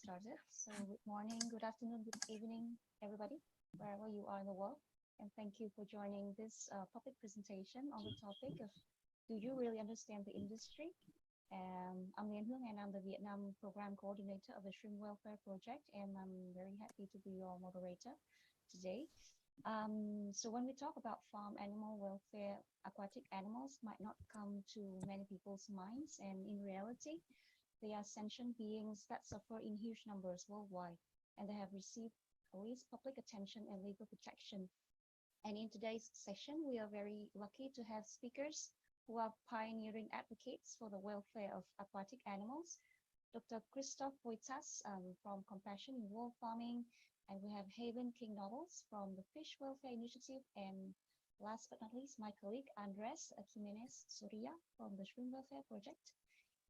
started. So good morning, good afternoon, good evening, everybody, wherever you are in the world. And thank you for joining this public presentation on the topic of, do you really understand the industry? I'm Liên Hương and I'm the Vietnam Program Coordinator of the Shrimp Welfare Project, and I'm very happy to be your moderator today. So when we talk about farm animal welfare, aquatic animals might not come to many people's minds, and in reality, they are sentient beings that suffer in huge numbers worldwide, and they have received at least public attention and legal protection. And in today's session, we are very lucky to have speakers who are pioneering advocates for the welfare of aquatic animals. Dr. Christophe Voitas from Compassion in World Farming, and we have Haven King Novels from the Fish Welfare Initiative, and last but not least, my colleague Andres Jimenez Soria from the Shrimp Welfare Project.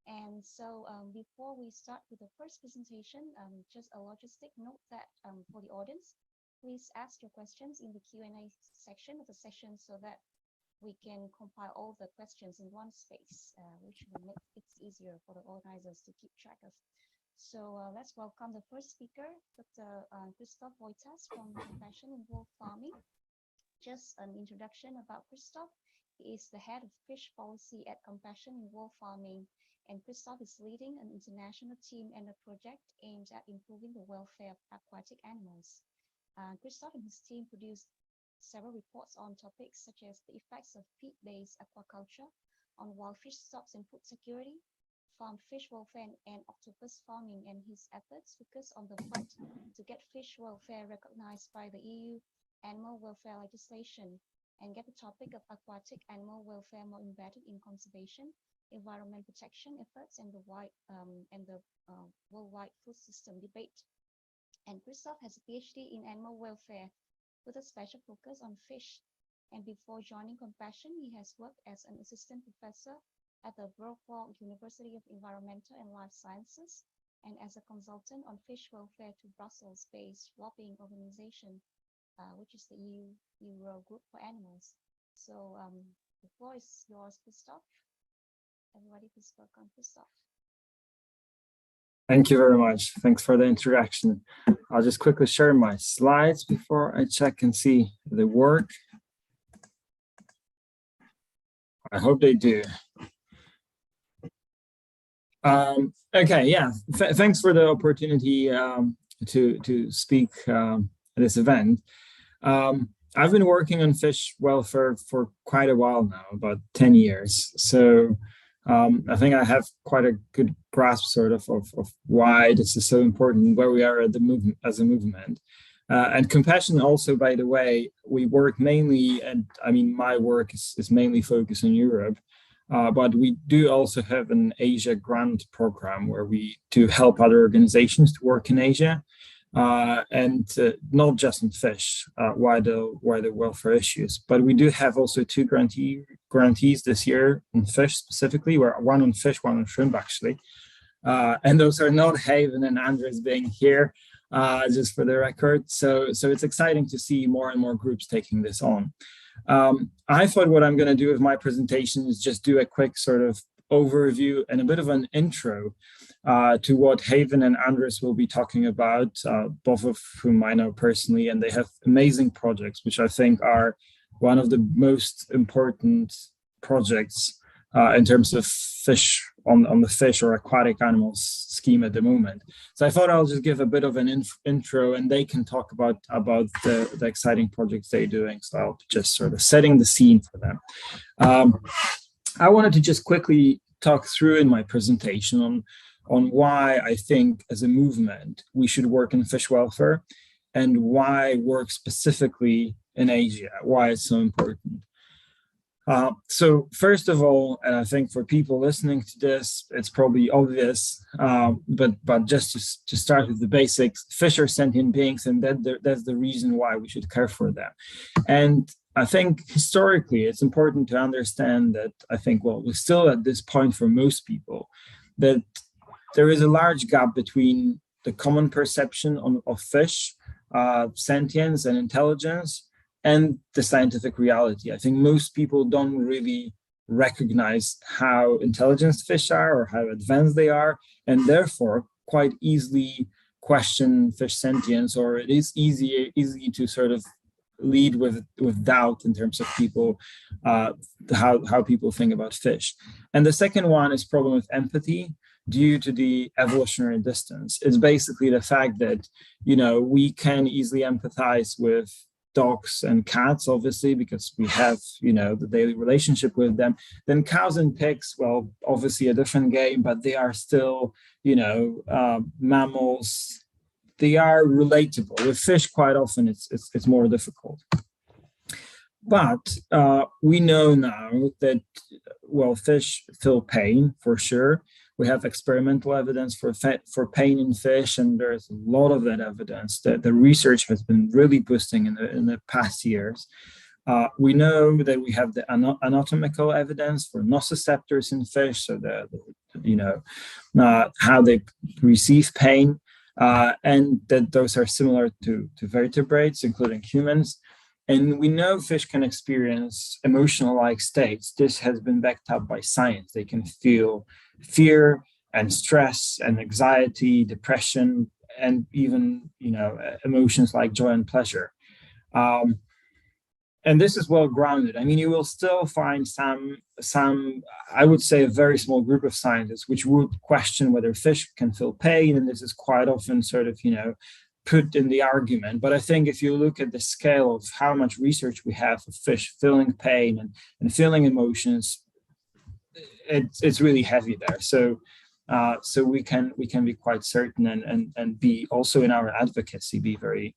And so before we start with the first presentation, just a logistic note that for the audience, please ask your questions in the Q&A section of the session so that we can compile all the questions in one space, which will make it easier for the organizers to keep track of. So let's welcome the first speaker, Dr. Christophe Voitas from Compassion in World Farming. Just an introduction about Christophe. He is the head of fish policy at Compassion in World Farming, and Christophe is leading an international team and a project aimed at improving the welfare of aquatic animals. Christophe and his team produced several reports on topics such as the effects of peat-based aquaculture on wild fish stocks and food security, farm fish welfare and octopus farming, and his efforts focus on the fight to get fish welfare recognized by the EU animal welfare legislation, and get the topic of aquatic animal welfare more embedded in conservation, environment protection efforts, and the worldwide food system debate. And Christophe has a PhD in animal welfare with a special focus on fish. And before joining Compassion, he has worked as an assistant professor at the Brookfield University of Environmental and Life Sciences, and as a consultant on fish welfare to Brussels-based lobbying organization, which is the Euro Group for Animals. So the floor is yours, Christophe. Everybody, please welcome Christophe. Thank you very much. Thanks for the introduction. I'll just quickly share my slides before I check and see they work. I hope they do. Okay, yeah. Thanks for the opportunity to speak at this event. I've been working on fish welfare for quite a while now, about 10 years. So I think I have quite a good grasp sort of why this is so important, where we are at the movement as a movement. And Compassion also, by the way, we work mainly, and I mean, my work is mainly focused on Europe, but we do also have an Asia grant program where we do help other organizations to work in Asia. And not just in fish, wider welfare issues, but we do have also two grantees this year in fish specifically, one on fish, one on shrimp actually, and those are not Haven and Andres being here, just for the record. So it's exciting to see more and more groups taking this on. I thought what I'm going to do with my presentation is just do a quick sort of overview and a bit of an intro to what Haven and Andres will be talking about, both of whom I know personally, and they have amazing projects, which I think are one of the most important projects in terms of fish on the fish or aquatic animals scheme at the moment. So I thought I'll just give a bit of an intro, and they can talk about the exciting projects they're doing. So I'll just sort of setting the scene for them. I wanted to just quickly talk through in my presentation on why I think as a movement we should work in fish welfare, and why work specifically in Asia, why it's so important. So first of all, and I think for people listening to this, it's probably obvious, but just to start with the basics, fish are sentient beings, and that's the reason why we should care for them. And I think historically, it's important to understand that we're still at this point for most people, that there is a large gap between the common perception of fish, sentience and intelligence, and the scientific reality. I think most people don't really recognize how intelligent fish are or how advanced they are, and therefore quite easily question fish sentience, or it is easy to sort of lead with doubt in terms of people, how people think about fish. And the second one is problem with empathy due to the evolutionary distance. It's basically the fact that, we can easily empathize with dogs and cats, obviously, because we have, the daily relationship with them. Then cows and pigs, well, obviously a different game, but they are still, mammals. They are relatable. With fish, quite often it's more difficult. But we know now that, well, fish feel pain for sure. We have experimental evidence for pain in fish, and there's a lot of that evidence that the research has been really boosting in the past years. We know that we have the anatomical evidence for nociceptors in fish, so how they receive pain, and that those are similar to vertebrates, including humans. And we know fish can experience emotional-like states. This has been backed up by science. They can feel fear and stress and anxiety, depression, and even, emotions like joy and pleasure. And this is well grounded. I mean, you will still find some, I would say, a very small group of scientists which would question whether fish can feel pain, and this is quite often sort of, put in the argument. But I think if you look at the scale of how much research we have of fish feeling pain and feeling emotions, it's really heavy there. So we can be quite certain and be also in our advocacy be very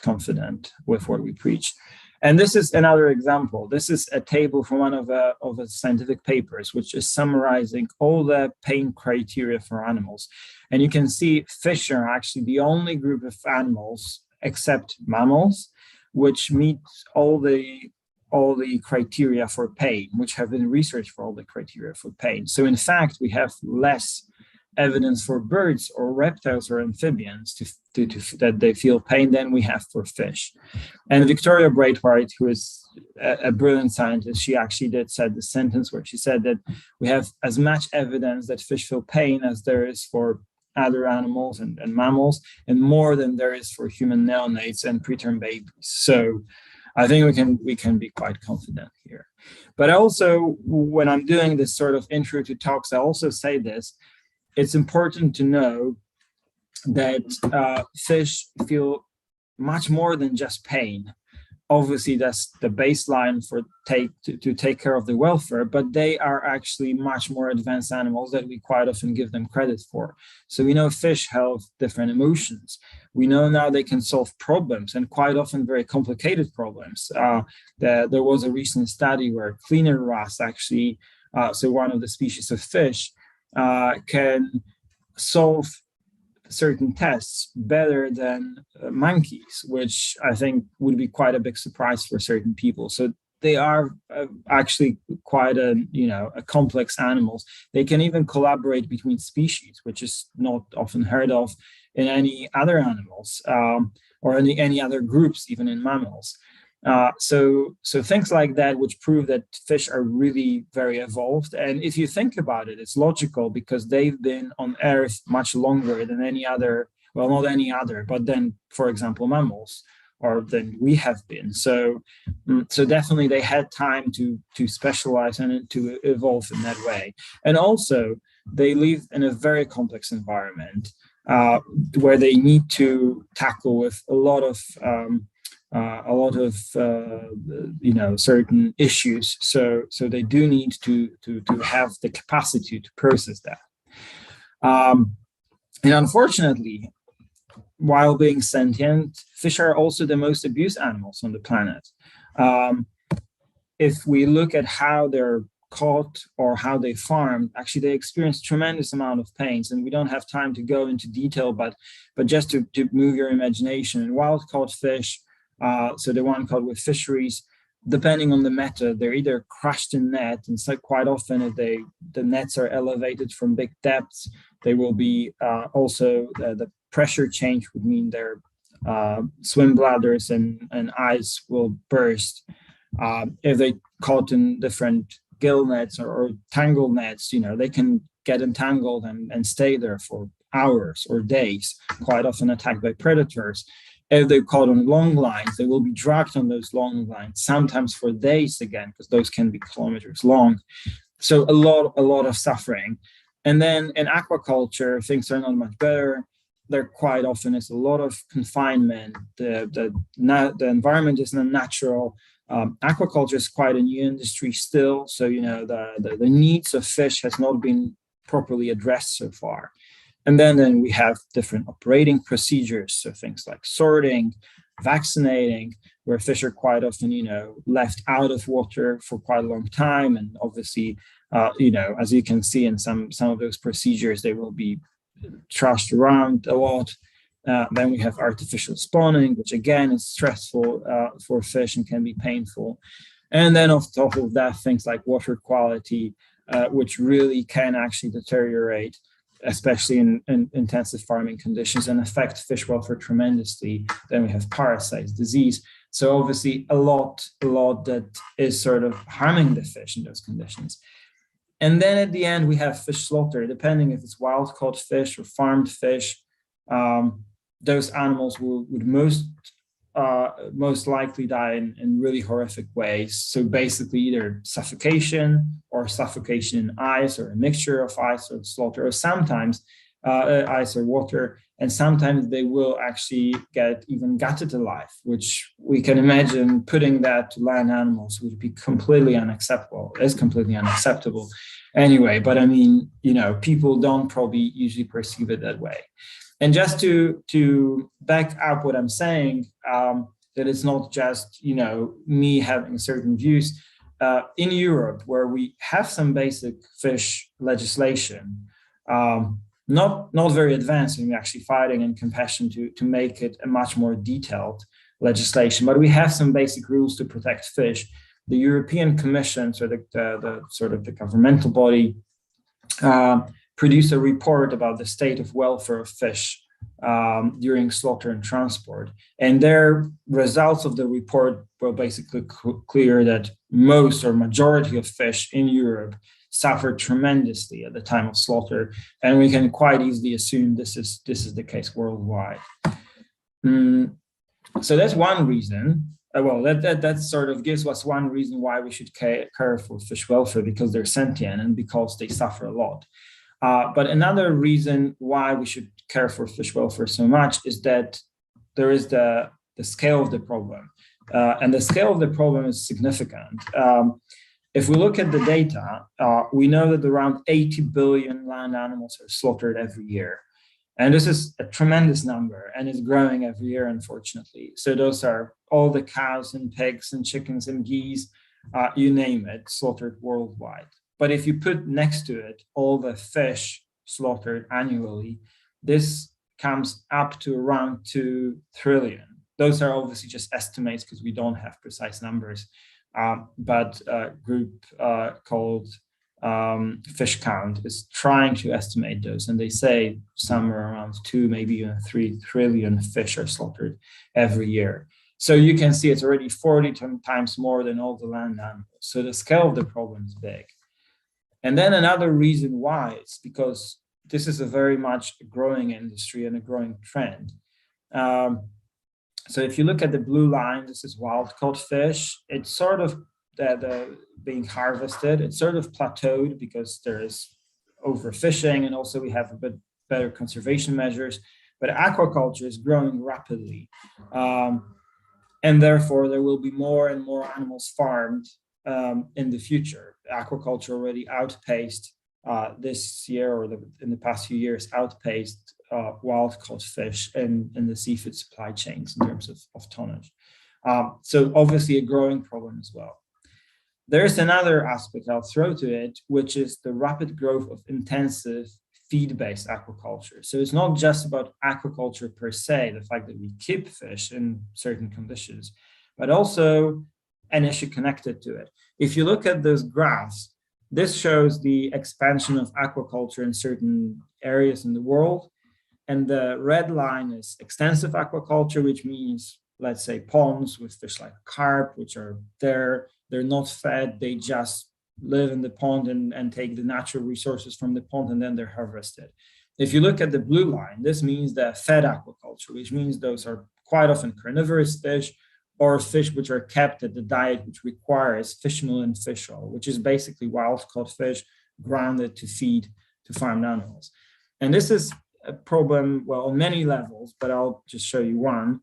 confident with what we preach. And this is another example. This is a table from one of the scientific papers, which is summarizing all the pain criteria for animals. And you can see fish are actually the only group of animals, except mammals, which meet all the criteria for pain, which have been researched for all the criteria for pain. So in fact, we have less evidence for birds or reptiles or amphibians that they feel pain than we have for fish. And Victoria Braithwaite, who is a brilliant scientist, she actually said the sentence where she said that we have as much evidence that fish feel pain as there is for other animals and mammals, and more than there is for human neonates and preterm babies. So I think we can be quite confident here. But also, when I'm doing this sort of intro to talks, I also say this: it's important to know that fish feel much more than just pain. Obviously, that's the baseline for to take care of the welfare, but they are actually much more advanced animals that we quite often give them credit for. So we know fish have different emotions. We know now they can solve problems, and quite often very complicated problems. There was a recent study where cleaner wrasse actually, so one of the species of fish, can solve certain tests better than monkeys, which I think would be quite a big surprise for certain people. So they are actually quite a complex animals. They can even collaborate between species, which is not often heard of in any other animals, or any other groups, even in mammals. So things like that, which prove that fish are really very evolved. And if you think about it, it's logical because they've been on Earth much longer than any other, well, not any other, but then, for example, mammals, or than we have been. So definitely they had time to specialize and to evolve in that way. And also they live in a very complex environment where they need to tackle with a lot of certain issues. So they do need to have the capacity to process that. And unfortunately, while being sentient, fish are also the most abused animals on the planet. If we look at how they're caught or how they farm, actually they experience tremendous amount of pains, and we don't have time to go into detail, but just to move your imagination. In wild caught fish, so the one caught with fisheries, depending on the method, they're either crushed in net, and so quite often if the nets are elevated from big depths, they will be also the pressure change would mean their swim bladders and eyes will burst. If they caught in different gill nets or tangle nets, they can get entangled and stay there for hours or days, quite often attacked by predators. If they're caught on long lines, they will be dragged on those long lines, sometimes for days again, because those can be kilometers long. So a lot of suffering. And then in aquaculture, things are not much better. There quite often is a lot of confinement. The environment is not natural. Aquaculture is quite a new industry still. So, the needs of fish has not been properly addressed so far. And then we have different operating procedures. So things like sorting, vaccinating, where fish are quite often, left out of water for quite a long time. And obviously, as you can see in some of those procedures, they will be trashed around a lot. Then we have artificial spawning, which again is stressful for fish and can be painful. And then on top of that, things like water quality, which really can actually deteriorate, especially in intensive farming conditions, and affect fish welfare tremendously. Then we have parasites, disease. So obviously a lot that is sort of harming the fish in those conditions. And then at the end, we have fish slaughter, depending if it's wild caught fish or farmed fish. Those animals would most likely die in really horrific ways. So basically either suffocation or suffocation in ice, or a mixture of ice or slaughter, or sometimes ice or water. And sometimes they will actually get even gutted alive, which we can imagine putting that to land animals would be completely unacceptable. It's completely unacceptable anyway. But I mean, people don't probably usually perceive it that way. And just to back up what I'm saying, that it's not just, me having certain views. In Europe, where we have some basic fish legislation, not very advanced, and we're actually fighting in compassion to make it a much more detailed legislation, but we have some basic rules to protect fish. The European Commission, so the sort of the governmental body, produce a report about the state of welfare of fish during slaughter and transport. And their results of the report were basically clear that most or majority of fish in Europe suffered tremendously at the time of slaughter. And we can quite easily assume this is the case worldwide. So that's one reason. That sort of gives us one reason why we should care for fish welfare, because they're sentient and because they suffer a lot. But another reason why we should care for fish welfare so much is that there is the scale of the problem. And the scale of the problem is significant. If we look at the data, we know that around 80 billion land animals are slaughtered every year. And this is a tremendous number and is growing every year, unfortunately. So those are all the cows and pigs and chickens and geese, you name it, slaughtered worldwide. But if you put next to it all the fish slaughtered annually, this comes up to around 2 trillion. Those are obviously just estimates because we don't have precise numbers. But a group called Fish Count is trying to estimate those, and they say somewhere around 2, maybe even 3 trillion fish are slaughtered every year. So you can see it's already 40 times more than all the land animals. So the scale of the problem is big. And then another reason why is because this is a very much growing industry and a growing trend. So if you look at the blue line, this is wild caught fish. It's sort of being harvested. It's sort of plateaued because there is overfishing, and also we have a bit better conservation measures. But aquaculture is growing rapidly. And therefore, there will be more and more animals farmed in the future. Aquaculture already outpaced this year, or in the past few years, outpaced wild caught fish in the seafood supply chains in terms of tonnage. So obviously a growing problem as well. There's another aspect I'll throw to it, which is the rapid growth of intensive feed-based aquaculture. So it's not just about aquaculture per se, the fact that we keep fish in certain conditions, but also an issue connected to it. If you look at those graphs, this shows the expansion of aquaculture in certain areas in the world. And the red line is extensive aquaculture, which means, let's say, ponds with fish like carp, which are there. They're not fed. They just live in the pond and take the natural resources from the pond, and then they're harvested. If you look at the blue line, this means the fed aquaculture, which means those are quite often carnivorous fish or fish which are kept at the diet which requires fish meal and fish oil, which is basically wild-caught fish grounded to feed to farmed animals. And this is a problem, well, on many levels, but I'll just show you one.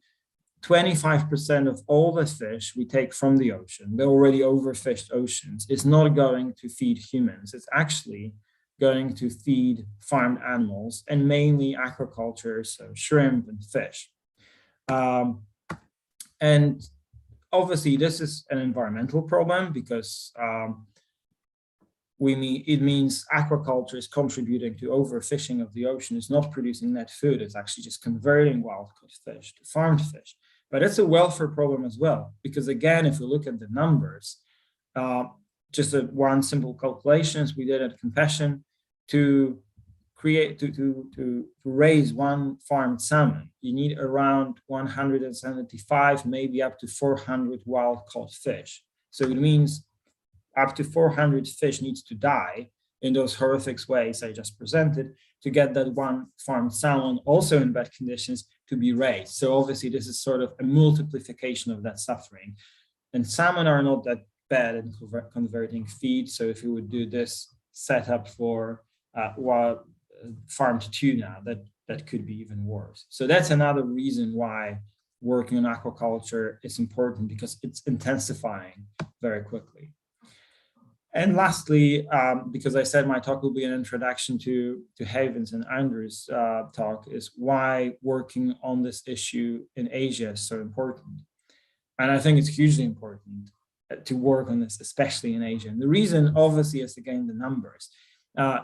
25% of all the fish we take from the ocean, the already overfished oceans, is not going to feed humans. It's actually going to feed farmed animals and mainly aquaculture, so shrimp and fish. And obviously, this is an environmental problem because it means aquaculture is contributing to overfishing of the ocean. It's not producing net food. It's actually just converting wild-caught fish to farmed fish. But it's a welfare problem as well, because again, if we look at the numbers, just one simple calculations we did at Compassion to raise one farmed salmon, you need around 175, maybe up to 400 wild-caught fish. So it means up to 400 fish needs to die in those horrific ways I just presented to get that one farmed salmon, also in bad conditions, to be raised. So obviously this is sort of a multiplication of that suffering. And salmon are not that bad in converting feed. So if you would do this setup for farmed tuna, that could be even worse. So that's another reason why working on aquaculture is important, because it's intensifying very quickly. And lastly, because I said my talk will be an introduction to Haven's and Andrew's talk, is why working on this issue in Asia is so important. And I think it's hugely important to work on this, especially in Asia. And the reason, obviously, is again the numbers.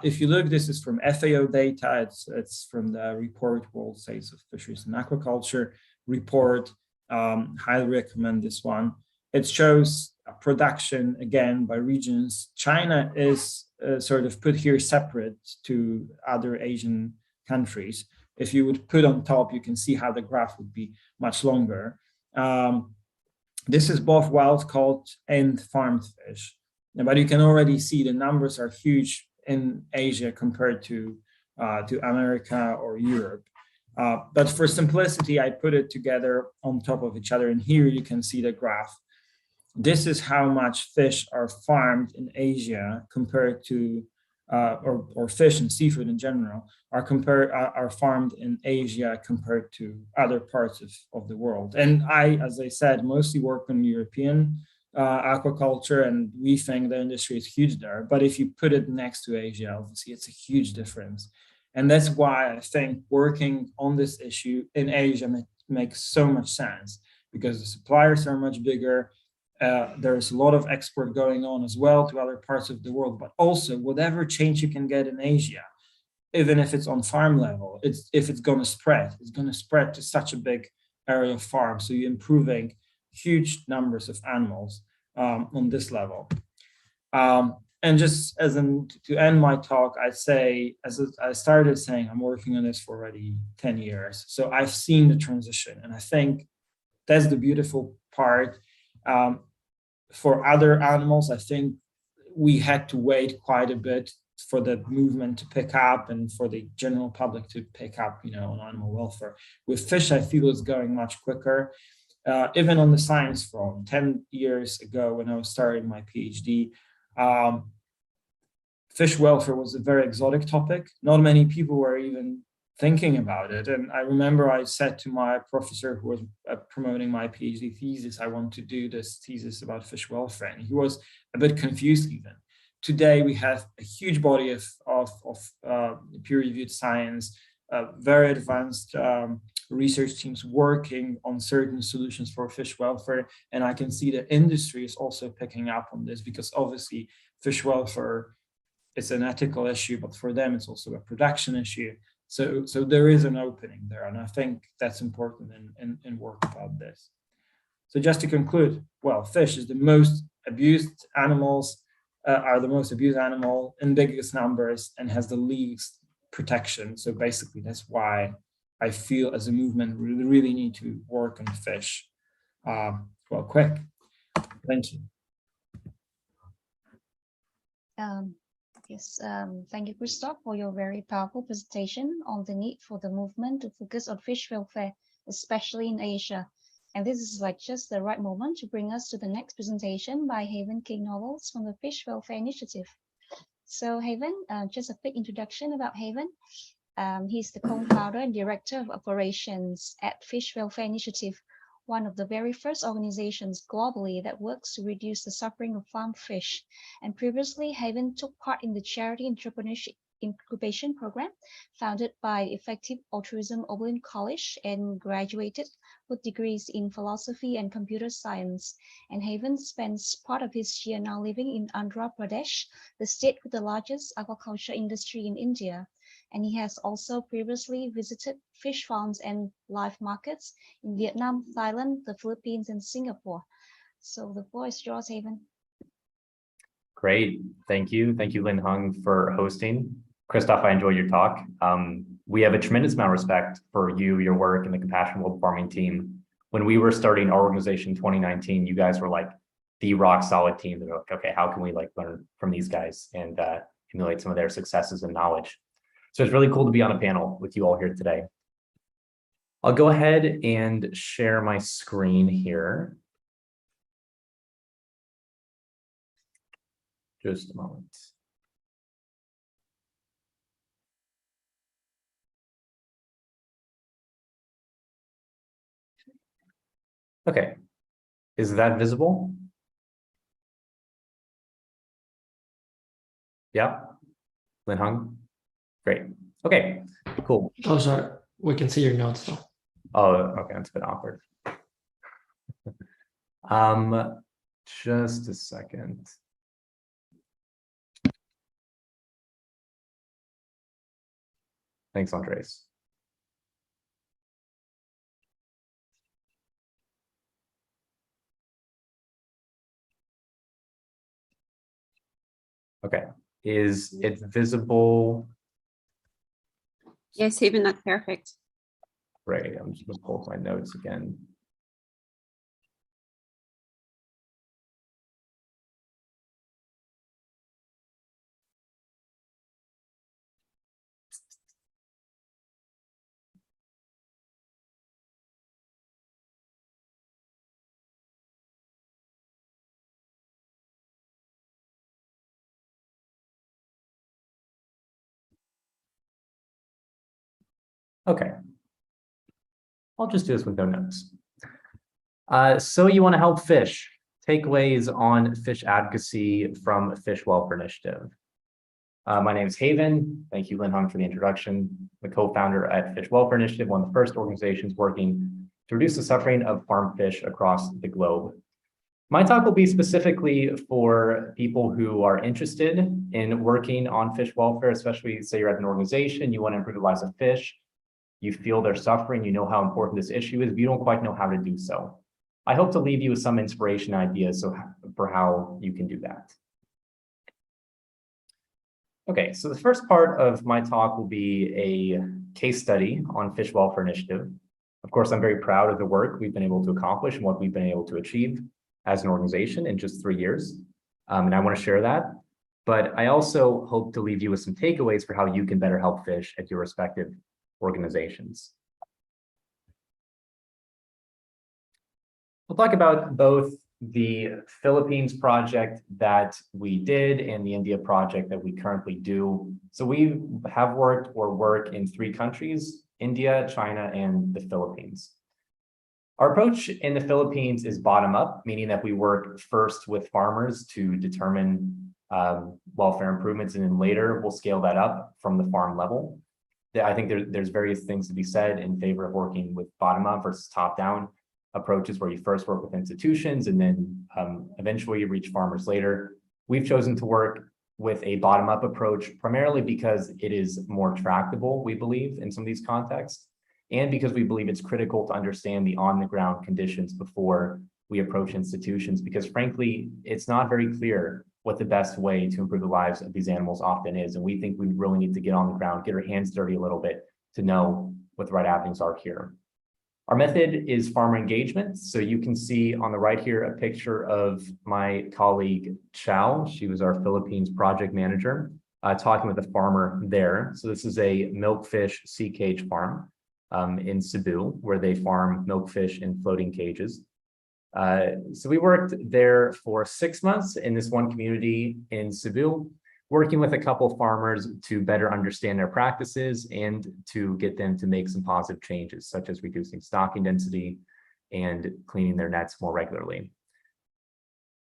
If you look, this is from FAO data. It's from the report World States of Fisheries and Aquaculture report. Highly recommend this one. It shows production again by regions. China is sort of put here separate to other Asian countries. If you would put on top, you can see how the graph would be much longer. This is both wild-caught and farmed fish, but you can already see the numbers are huge in Asia compared to America or Europe. But for simplicity, I put it together on top of each other. And here you can see the graph. This is how much fish are farmed in Asia compared to, or fish and seafood in general are farmed in Asia compared to other parts of the world. And I, as I said, mostly work on European aquaculture, and we think the industry is huge there. But if you put it next to Asia, obviously it's a huge difference. And that's why I think working on this issue in Asia makes so much sense, because the suppliers are much bigger. There's a lot of export going on as well to other parts of the world, but also whatever change you can get in Asia, even if it's on farm level, if it's going to spread, it's going to spread to such a big area of farm. So you're improving huge numbers of animals on this level. And just to end my talk, I'd say, as I started saying, I'm working on this for already 10 years. So I've seen the transition, and I think that's the beautiful part. For other animals, I think we had to wait quite a bit for the movement to pick up and for the general public to pick up, on animal welfare. With fish, I feel it's going much quicker. Even on the science front, 10 years ago when I was starting my PhD, fish welfare was a very exotic topic. Not many people were even thinking about it. And I remember I said to my professor who was promoting my PhD thesis, I want to do this thesis about fish welfare. And he was a bit confused even. Today, we have a huge body of peer-reviewed science, very advanced research teams working on certain solutions for fish welfare. And I can see the industry is also picking up on this, because obviously fish welfare is an ethical issue, but for them, it's also a production issue. So there is an opening there, and I think that's important in work about this. So just to conclude, well, fish is the most abused animals, are the most abused animal in biggest numbers and has the least protection. So basically, that's why I feel as a movement we really need to work on fish. Quick. Thank you. Yes, thank you, Christoph, for your very powerful presentation on the need for the movement to focus on fish welfare, especially in Asia. And this is like just the right moment to bring us to the next presentation by Haven King Novels from the Fish Welfare Initiative. So Haven, just a quick introduction about Haven. He's the co-founder and director of operations at Fish Welfare Initiative, one of the very first organizations globally that works to reduce the suffering of farm fish. And previously, Haven took part in the Charity Entrepreneurship Incubation Program, founded by Effective Altruism Oberlin College, and graduated with degrees in philosophy and computer science. And Haven spends part of his year now living in Andhra Pradesh, the state with the largest aquaculture industry in India. And he has also previously visited fish farms and live markets in Vietnam, Thailand, the Philippines, and Singapore. So the floor is yours, Haven. Great. Thank you. Thank you, Lin Hung, for hosting. Christoph, I enjoyed your talk. We have a tremendous amount of respect for you, your work, and the Compassion World Farming team. When we were starting our organization in 2019, you guys were like the rock solid team. They're like, okay, how can we like learn from these guys and emulate some of their successes and knowledge? So it's really cool to be on a panel with you all here today. I'll go ahead and share my screen here. Just a moment. Okay, is that visible? Yeah, Lin Hung? Great. Okay, cool. Oh, sorry. We can see your notes though. Oh, okay, that's a bit awkward. Just a second. Thanks, Andres. Okay, is it visible? Yes, even not perfect. Great, I'm just gonna pull up my notes again. Okay, I'll just do this with no notes. So you want to help fish. Takeaways on fish advocacy from Fish Welfare Initiative. My name is Haven. Thank you, Lin Hung, for the introduction. I'm the co-founder at Fish Welfare Initiative, one of the first organizations working to reduce the suffering of farm fish across the globe. My talk will be specifically for people who are interested in working on fish welfare, especially say you're at an organization, you want to improve the lives of fish, you feel they're suffering, you know how important this issue is, but you don't quite know how to do so. I hope to leave you with some inspiration ideas for how you can do that. Okay, so the first part of my talk will be a case study on Fish Welfare Initiative. Of course, I'm very proud of the work we've been able to accomplish and what we've been able to achieve as an organization in just 3 years. And I want to share that. But I also hope to leave you with some takeaways for how you can better help fish at your respective organizations. We'll talk about both the Philippines project that we did and the India project that we currently do. So we have worked or work in 3 countries, India, China, and the Philippines. Our approach in the Philippines is bottom up, meaning that we work first with farmers to determine welfare improvements, and then later we'll scale that up from the farm level. I think there's various things to be said in favor of working with bottom up versus top down approaches, where you first work with institutions and then eventually you reach farmers later. We've chosen to work with a bottom up approach primarily because it is more tractable, we believe, in some of these contexts, and because we believe it's critical to understand the on the ground conditions before we approach institutions, because frankly, it's not very clear what the best way to improve the lives of these animals often is. And we think we really need to get on the ground, get our hands dirty a little bit to know what the right avenues are here. Our method is farmer engagement. So you can see on the right here a picture of my colleague, Chow. She was our Philippines project manager. talking with a farmer there. So this is a milkfish sea cage farm in Cebu, where they farm milkfish in floating cages. So we worked there for 6 months in this one community in Cebu, working with a couple farmers to better understand their practices and to get them to make some positive changes, such as reducing stocking density and cleaning their nets more regularly.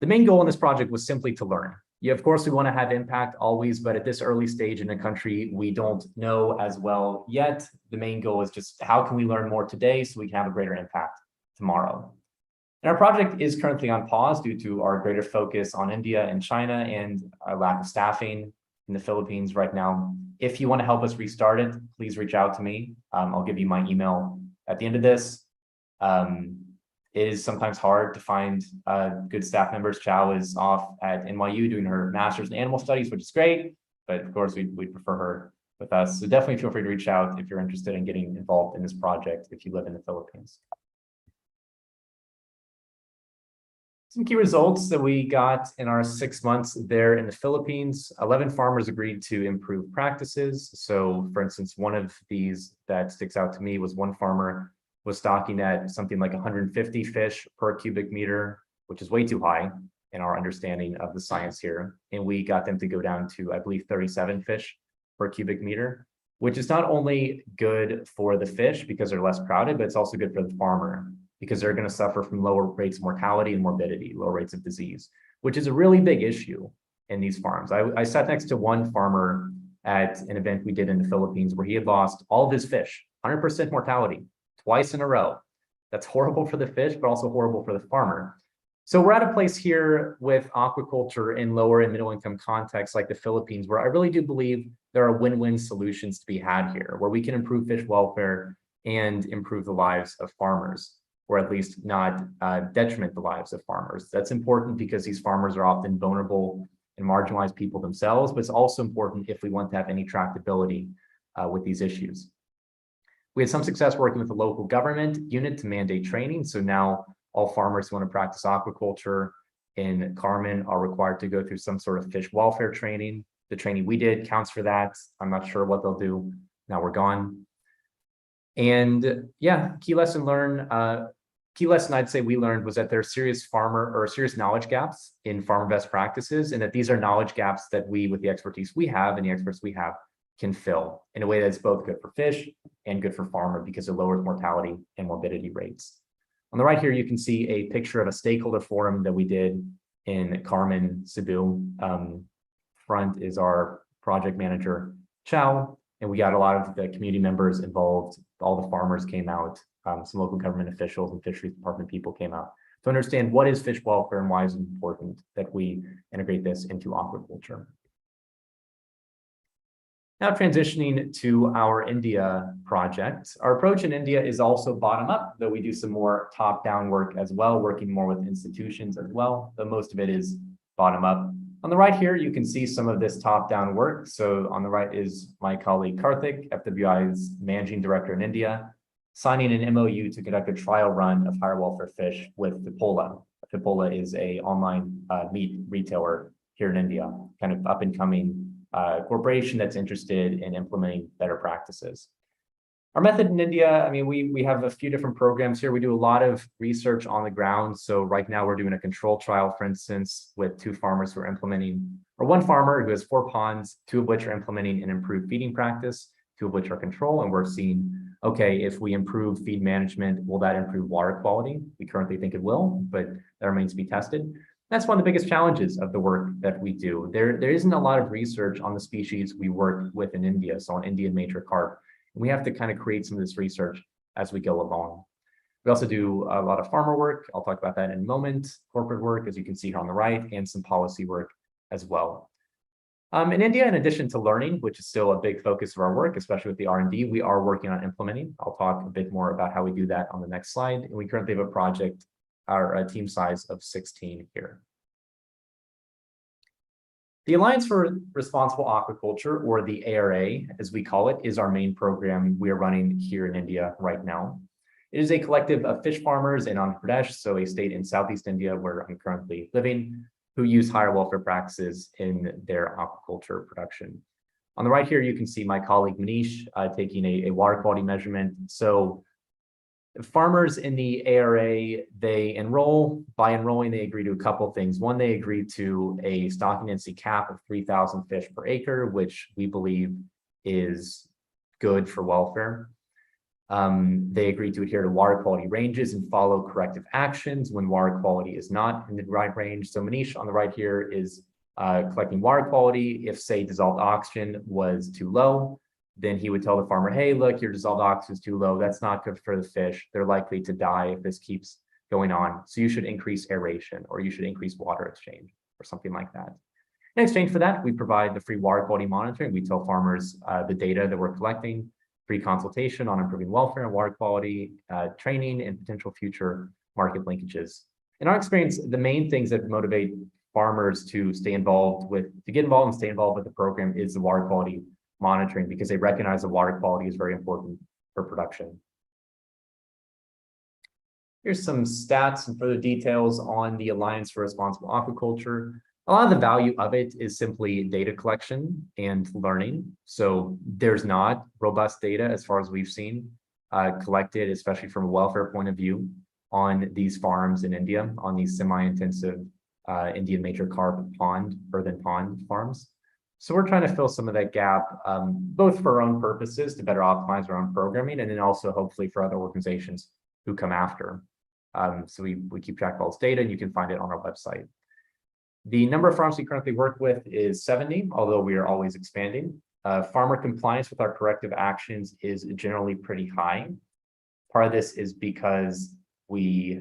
The main goal in this project was simply to learn. Yeah, of course, we want to have impact always, but at this early stage in the country, we don't know as well yet. The main goal is just how can we learn more today so we can have a greater impact tomorrow. And our project is currently on pause due to our greater focus on India and China and our lack of staffing in the Philippines right now. If you want to help us restart it, please reach out to me. I'll give you my email at the end of this. It is sometimes hard to find good staff members. Chow is off at NYU doing her master's in animal studies, which is great, but of course we'd prefer her with us. So definitely feel free to reach out if you're interested in getting involved in this project if you live in the Philippines. Some key results that we got in our 6 months there in the Philippines. 11 farmers agreed to improve practices. So for instance, one of these that sticks out to me was one farmer was stocking at something like 150 fish per cubic meter, which is way too high in our understanding of the science here. And we got them to go down to, I believe, 37 fish per cubic meter, which is not only good for the fish because they're less crowded, but it's also good for the farmer because they're going to suffer from lower rates of mortality and morbidity, lower rates of disease, which is a really big issue in these farms. I sat next to one farmer at an event we did in the Philippines where he had lost all of his fish, 100% mortality, twice in a row. That's horrible for the fish, but also horrible for the farmer. So we're at a place here with aquaculture in lower and middle income contexts like the Philippines, where I really do believe there are win-win solutions to be had here, where we can improve fish welfare and improve the lives of farmers, or at least not detriment the lives of farmers. That's important because these farmers are often vulnerable and marginalized people themselves, but it's also important if we want to have any tractability with these issues. We had some success working with the local government unit to mandate training. So now all farmers who want to practice aquaculture in Carmen are required to go through some sort of fish welfare training. The training we did counts for that. I'm not sure what they'll do. Now we're gone. And yeah, key lesson I'd say we learned was that there are serious knowledge gaps in farmer best practices, and that these are knowledge gaps that we, with the expertise we have and the experts we have, can fill in a way that's both good for fish and good for farmer because it lowers mortality and morbidity rates. On the right here, you can see a picture of a stakeholder forum that we did in Carmen, Cebu. Front is our project manager, Chow, and we got a lot of the community members involved. All the farmers came out, some local government officials and fisheries department people came out to understand what is fish welfare and why is it important that we integrate this into aquaculture. Now transitioning to our India project. Our approach in India is also bottom-up, though we do some more top-down work as well, working more with institutions as well, though most of it is bottom-up. On the right here, you can see some of this top-down work. So on the right is my colleague Karthik, FWI's managing director in India, signing an MOU to conduct a trial run of higher welfare fish with Fipola. Fipola is an online meat retailer here in India, kind of up-and-coming corporation that's interested in implementing better practices. Our method in India, I mean, we have a few different programs here. We do a lot of research on the ground. So right now we're doing a control trial, for instance, with 2 farmers who are implementing, or one farmer who has 4 ponds, 2 of which are implementing an improved feeding practice, 2 of which are control. And we're seeing, okay, if we improve feed management, will that improve water quality? We currently think it will, but that remains to be tested. That's one of the biggest challenges of the work that we do. There isn't a lot of research on the species we work with in India, so on Indian major carp. We have to kind of create some of this research as we go along. We also do a lot of farmer work. I'll talk about that in a moment. Corporate work, as you can see here on the right, and some policy work as well. In India, in addition to learning, which is still a big focus of our work, especially with the R&D, we are working on implementing. I'll talk a bit more about how we do that on the next slide. And we currently have a project, our team size of 16 here. The Alliance for Responsible Aquaculture, or the ARA, as we call it, is our main program we are running here in India right now. It is a collective of fish farmers in Andhra Pradesh, so a state in Southeast India where I'm currently living, who use higher welfare practices in their aquaculture production. On the right here, you can see my colleague Manish taking a water quality measurement. So farmers in the ARA, they enroll. By enrolling, they agree to a couple of things. One, they agree to a stocking density cap of 3,000 fish per acre, which we believe is good for welfare. They agree to adhere to water quality ranges and follow corrective actions when water quality is not in the right range. So Manish on the right here is collecting water quality. If, say, dissolved oxygen was too low, then he would tell the farmer, hey, look, your dissolved oxygen is too low. That's not good for the fish. They're likely to die if this keeps going on. So you should increase aeration, or you should increase water exchange, or something like that. In exchange for that, we provide the free water quality monitoring. We tell farmers the data that we're collecting, free consultation on improving welfare and water quality, training, and potential future market linkages. In our experience, the main things that motivate farmers to get involved and stay involved with the program is the water quality monitoring, because they recognize that water quality is very important for production. Here's some stats and further details on the Alliance for Responsible Aquaculture. A lot of the value of it is simply data collection and learning. So there's not robust data, as far as we've seen, collected, especially from a welfare point of view, on these farms in India, on these semi-intensive Indian major carp earthen pond farms. So we're trying to fill some of that gap, both for our own purposes to better optimize our own programming, and then also hopefully for other organizations who come after. So we keep track of all this data, and you can find it on our website. The number of farms we currently work with is 70, although we are always expanding. Farmer compliance with our corrective actions is generally pretty high. Part of this is because we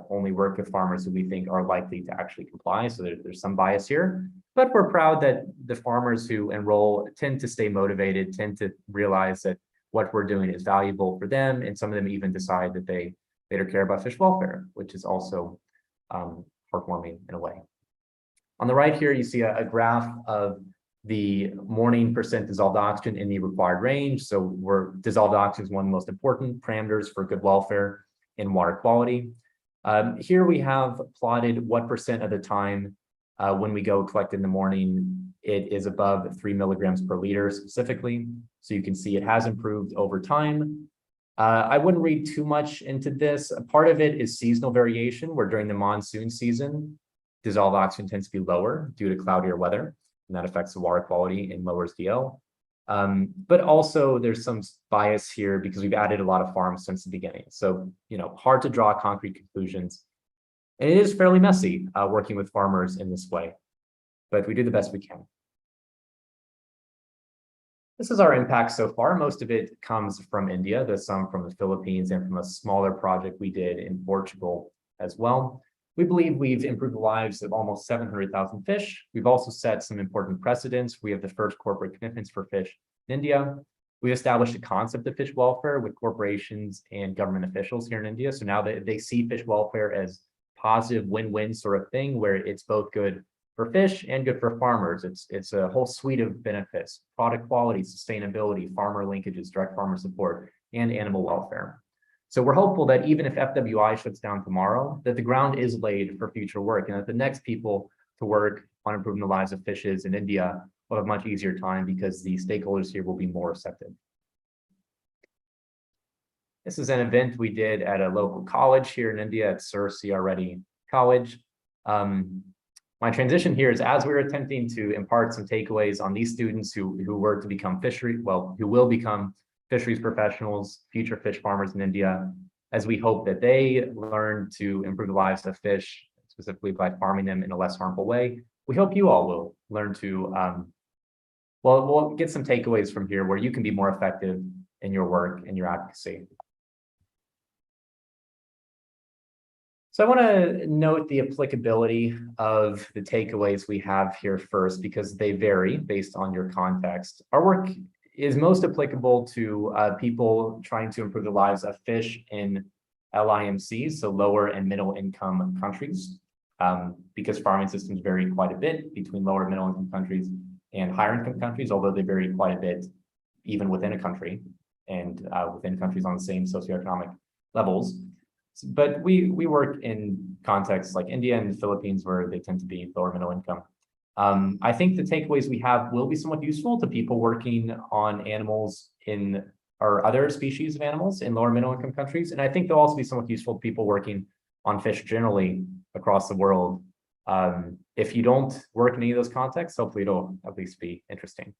only work with farmers who we think are likely to actually comply. So there's some bias here, but we're proud that the farmers who enroll tend to stay motivated, tend to realize that what we're doing is valuable for them. And some of them even decide that they later care about fish welfare, which is also heartwarming in a way. On the right here, you see a graph of the morning percent dissolved oxygen in the required range. So dissolved oxygen is one of the most important parameters for good welfare and water quality. Here we have plotted what percent of the time when we go collect in the morning, it is above 3 milligrams per liter specifically. So you can see it has improved over time. I wouldn't read too much into this. A part of it is seasonal variation, where during the monsoon season, dissolved oxygen tends to be lower due to cloudier weather, and that affects the water quality and lowers DL. But also there's some bias here because we've added a lot of farms since the beginning. So, hard to draw concrete conclusions. And it is fairly messy working with farmers in this way, but we do the best we can. This is our impact so far. Most of it comes from India. There's some from the Philippines and from a smaller project we did in Portugal as well. We believe we've improved the lives of almost 700,000 fish. We've also set some important precedents. We have the first corporate commitments for fish in India. We established a concept of fish welfare with corporations and government officials here in India. So now they see fish welfare as positive win-win sort of thing, where it's both good for fish and good for farmers. It's a whole suite of benefits: product quality, sustainability, farmer linkages, direct farmer support, and animal welfare. So we're hopeful that even if FWI shuts down tomorrow, that the ground is laid for future work, and that the next people to work on improving the lives of fishes in India will have a much easier time because the stakeholders here will be more receptive. This is an event we did at a local college here in India at Sir C.R. Reddy College. My transition here is, as we're attempting to impart some takeaways on these students who were to become who will become fisheries professionals, future fish farmers in India, as we hope that they learn to improve the lives of fish, specifically by farming them in a less harmful way. We hope you all will learn to, we'll get some takeaways from here where you can be more effective in your work and your advocacy. So I want to note the applicability of the takeaways we have here first, because they vary based on your context. Our work is most applicable to people trying to improve the lives of fish in LIMCs, so lower and middle income countries, because farming systems vary quite a bit between lower and middle income countries and higher income countries, although they vary quite a bit even within a country and within countries on the same socioeconomic levels. But we work in contexts like India and the Philippines where they tend to be lower middle income. I think the takeaways we have will be somewhat useful to people working on animals in or other species of animals in lower middle income countries. And I think they'll also be somewhat useful to people working on fish generally across the world. If you don't work in any of those contexts, hopefully it'll at least be interesting.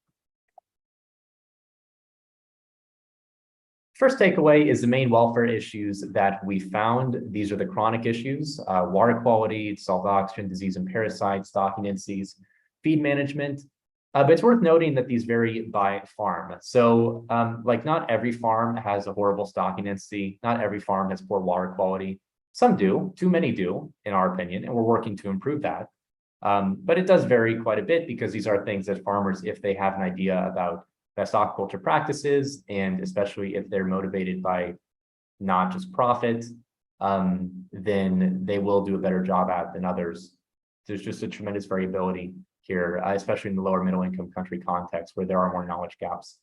First takeaway is the main welfare issues that we found. These are the chronic issues: water quality, dissolved oxygen, disease and parasites, stocking indices, feed management. But it's worth noting that these vary by farm. So like not every farm has a horrible stocking density. Not every farm has poor water quality. Some do, too many do, in our opinion, and we're working to improve that. But it does vary quite a bit because these are things that farmers, if they have an idea about best aquaculture practices, and especially if they're motivated by not just profit, then they will do a better job at than others. There's just a tremendous variability here, especially in the lower middle income country context where there are more knowledge gaps.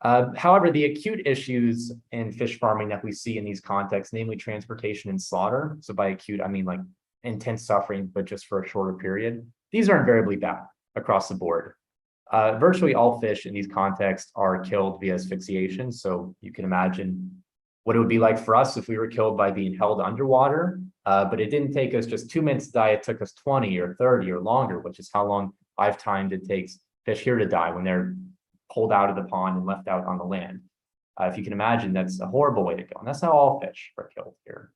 However, the acute issues in fish farming that we see in these contexts, namely transportation and slaughter, so by acute, I mean like intense suffering, but just for a shorter period, these are invariably bad across the board. Virtually all fish in these contexts are killed via asphyxiation. So you can imagine what it would be like for us if we were killed by being held underwater. But it didn't take us just 2 minutes to die. It took us 20 or 30 or longer, which is how long I've timed it takes fish here to die when they're pulled out of the pond and left out on the land. If you can imagine, that's a horrible way to go. And that's not all fish are killed here.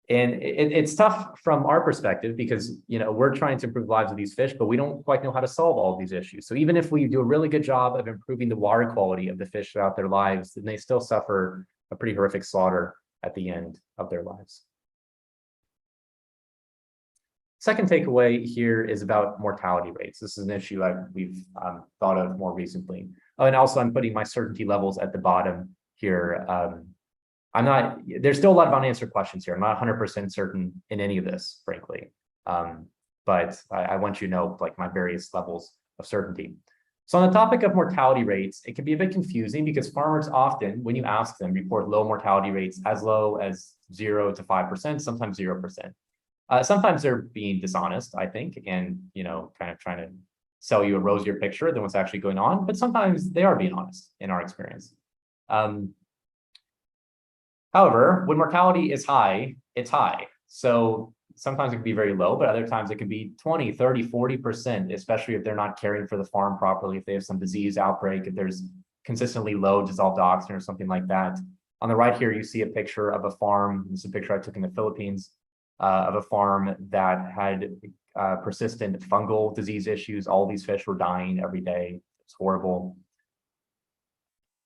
And it's tough from our perspective because, you know, we're trying to improve the lives of these fish, but we don't quite know how to solve all of these issues. So even if we do a really good job of improving the water quality of the fish throughout their lives, then they still suffer a pretty horrific slaughter at the end of their lives. Second takeaway here is about mortality rates. This is an issue we've thought of more recently. Oh, and also I'm putting my certainty levels at the bottom here. There's still a lot of unanswered questions here. I'm not 100% certain in any of this, frankly. But I want you to know like my various levels of certainty. So on the topic of mortality rates, it can be a bit confusing because farmers often, when you ask them, report low mortality rates as low as 0 to 5%, sometimes 0%. Sometimes they're being dishonest, I think, and you know, kind of trying to sell you a rosier picture than what's actually going on. But sometimes they are being honest in our experience. However, when mortality is high, it's high. So sometimes it can be very low, but other times it can be 20, 30, 40%, especially if they're not caring for the farm properly, if they have some disease outbreak, if there's consistently low dissolved oxygen or something like that. On the right here, you see a picture of a farm. This is a picture I took in the Philippines of a farm that had persistent fungal disease issues. All these fish were dying every day. It's horrible.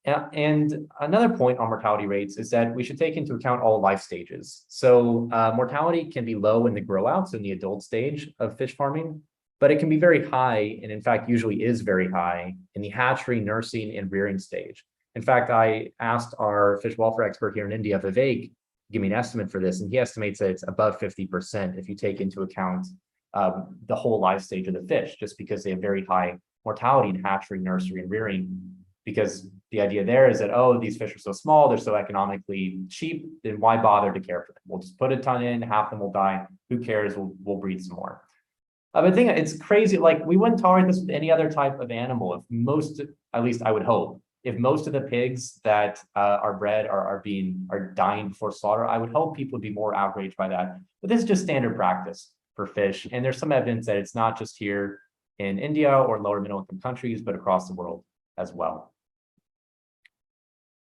And another point on mortality rates is that we should take into account all life stages. So mortality can be low in the grow outs in the adult stage of fish farming, but it can be very high, and in fact usually is very high in the hatchery, nursing, and rearing stage. In fact, I asked our fish welfare expert here in India, Vivek, give me an estimate for this, and he estimates that it's above 50% if you take into account the whole life stage of the fish, just because they have very high mortality in hatchery, nursery, and rearing. Because the idea there is that, oh, these fish are so small, they're so economically cheap, then why bother to care for them? We'll just put a ton in, half them will die. Who cares? We'll breed some more. But I think it's crazy. Like, we wouldn't tolerate this with any other type of animal. If most, at least I would hope, if most of the pigs that are bred are dying before slaughter, I would hope people would be more outraged by that. But this is just standard practice for fish. And there's some evidence that it's not just here in India or lower middle income countries, but across the world as well.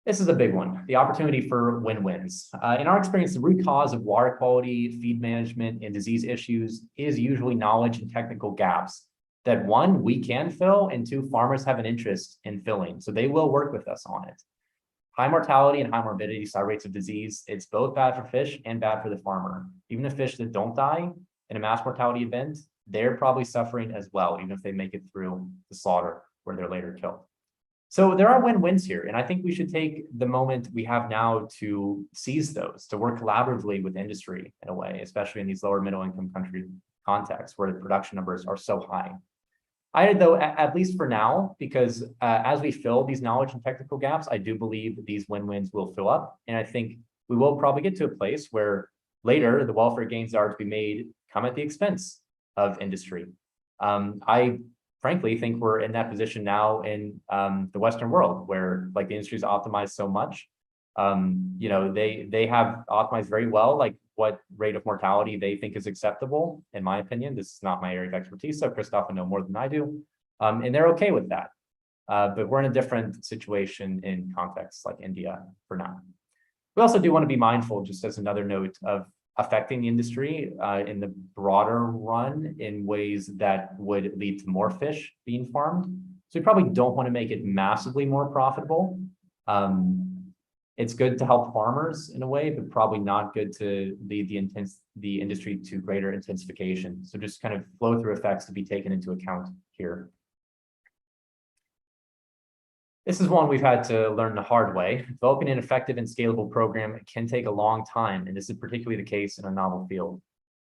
This is a big one, the opportunity for win-wins. In our experience, the root cause of water quality, feed management, and disease issues is usually knowledge and technical gaps that, one, we can fill, and two, farmers have an interest in filling. So they will work with us on it. High mortality and high morbidity side rates of disease, it's both bad for fish and bad for the farmer. Even the fish that don't die in a mass mortality event, they're probably suffering as well, even if they make it through the slaughter where they're later killed. So there are win-wins here, and I think we should take the moment we have now to seize those, to work collaboratively with industry in a way, especially in these lower middle income country contexts where the production numbers are so high. though, at least for now, because as we fill these knowledge and technical gaps, I do believe that these win-wins will fill up. And I think we will probably get to a place where later the welfare gains that are to be made come at the expense of industry. I frankly think we're in that position now in the Western world, where like the industry is optimized so much. They have optimized very well, like what rate of mortality they think is acceptable. In my opinion, this is not my area of expertise, so Christoph will know more than I do. And they're okay with that. But we're in a different situation in contexts like India for now. We also do want to be mindful, just as another note, of affecting the industry in the broader run in ways that would lead to more fish being farmed. So we probably don't want to make it massively more profitable. It's good to help farmers in a way, but probably not good to lead the industry to greater intensification. So just kind of flow through effects to be taken into account here. This is one we've had to learn the hard way. Developing an effective and scalable program can take a long time, and this is particularly the case in a novel field.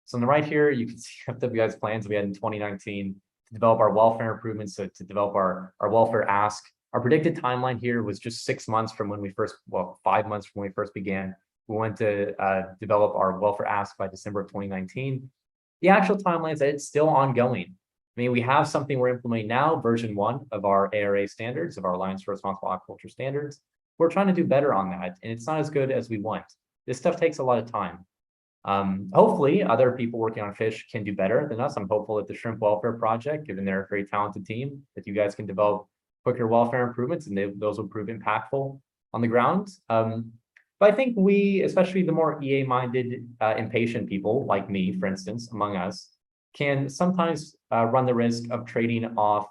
So on the right here, you can see FWI's plans we had in 2019 to develop our welfare improvements, so to develop our welfare ask. Our predicted timeline here was just 6 months from when we first, 5 months from when we first began. We went to develop our welfare ask by December of 2019. The actual timeline is that it's still ongoing. I mean, we have something we're implementing now, version 1 of our ARA standards, of our Alliance for Responsible Aquaculture standards. We're trying to do better on that, and it's not as good as we want. This stuff takes a lot of time. Hopefully, other people working on fish can do better than us. I'm hopeful that the Shrimp Welfare Project, given they're a very talented team, that you guys can develop quicker welfare improvements, and those will prove impactful on the ground. But I think we, especially the more EA-minded, impatient people like me, for instance, among us, can sometimes run the risk of trading off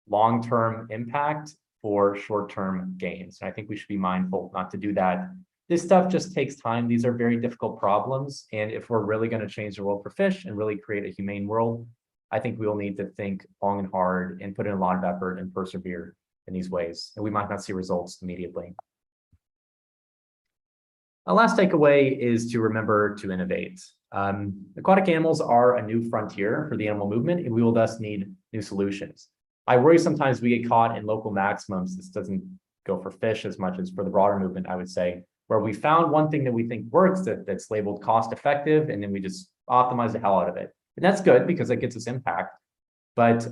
long-term impact for short-term gains. And I think we should be mindful not to do that. This stuff just takes time. These are very difficult problems. And if we're really going to change the world for fish and really create a humane world, I think we will need to think long and hard and put in a lot of effort and persevere in these ways. And we might not see results immediately. A last takeaway is to remember to innovate. Aquatic animals are a new frontier for the animal movement, and we will thus need new solutions. I worry sometimes we get caught in local maximums. This doesn't go for fish as much as for the broader movement, I would say, where we found one thing that we think works that's labeled cost effective, and then we just optimize the hell out of it. And that's good because it gets us impact. But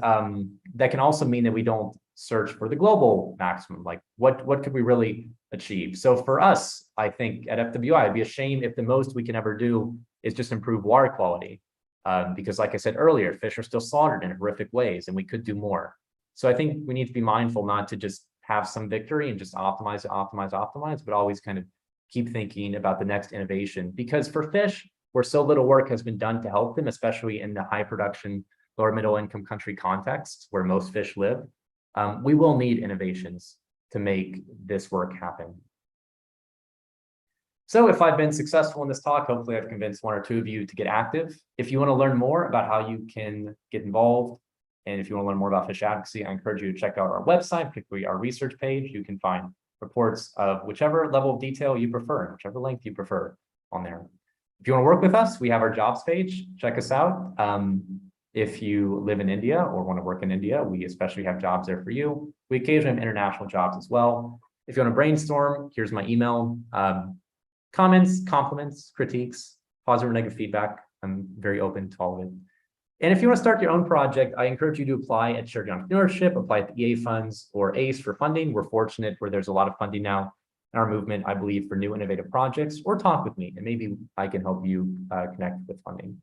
that can also mean that we don't search for the global maximum, like what could we really achieve? So for us, I think at FWI, it'd be a shame if the most we can ever do is just improve water quality. Because like I said earlier, fish are still slaughtered in horrific ways, and we could do more. So I think we need to be mindful not to just have some victory and just optimize, but always kind of keep thinking about the next innovation. Because for fish, where so little work has been done to help them, especially in the high production, lower middle income country context where most fish live, we will need innovations to make this work happen. So if I've been successful in this talk, hopefully I've convinced 1 or 2 of you to get active. If you want to learn more about how you can get involved, and if you want to learn more about fish advocacy, I encourage you to check out our website, particularly our research page. You can find reports of whichever level of detail you prefer, whichever length you prefer on there. If you want to work with us, we have our jobs page. Check us out. If you live in India or want to work in India, we especially have jobs there for you. We occasionally have international jobs as well. If you want to brainstorm, here's my email. Comments, compliments, critiques, positive or negative feedback. I'm very open to all of it. And if you want to start your own project, I encourage you to apply at Shared Entrepreneurship, apply at the EA funds or ACE for funding. We're fortunate where there's a lot of funding now in our movement, I believe, for new innovative projects, or talk with me and maybe I can help you connect with funding.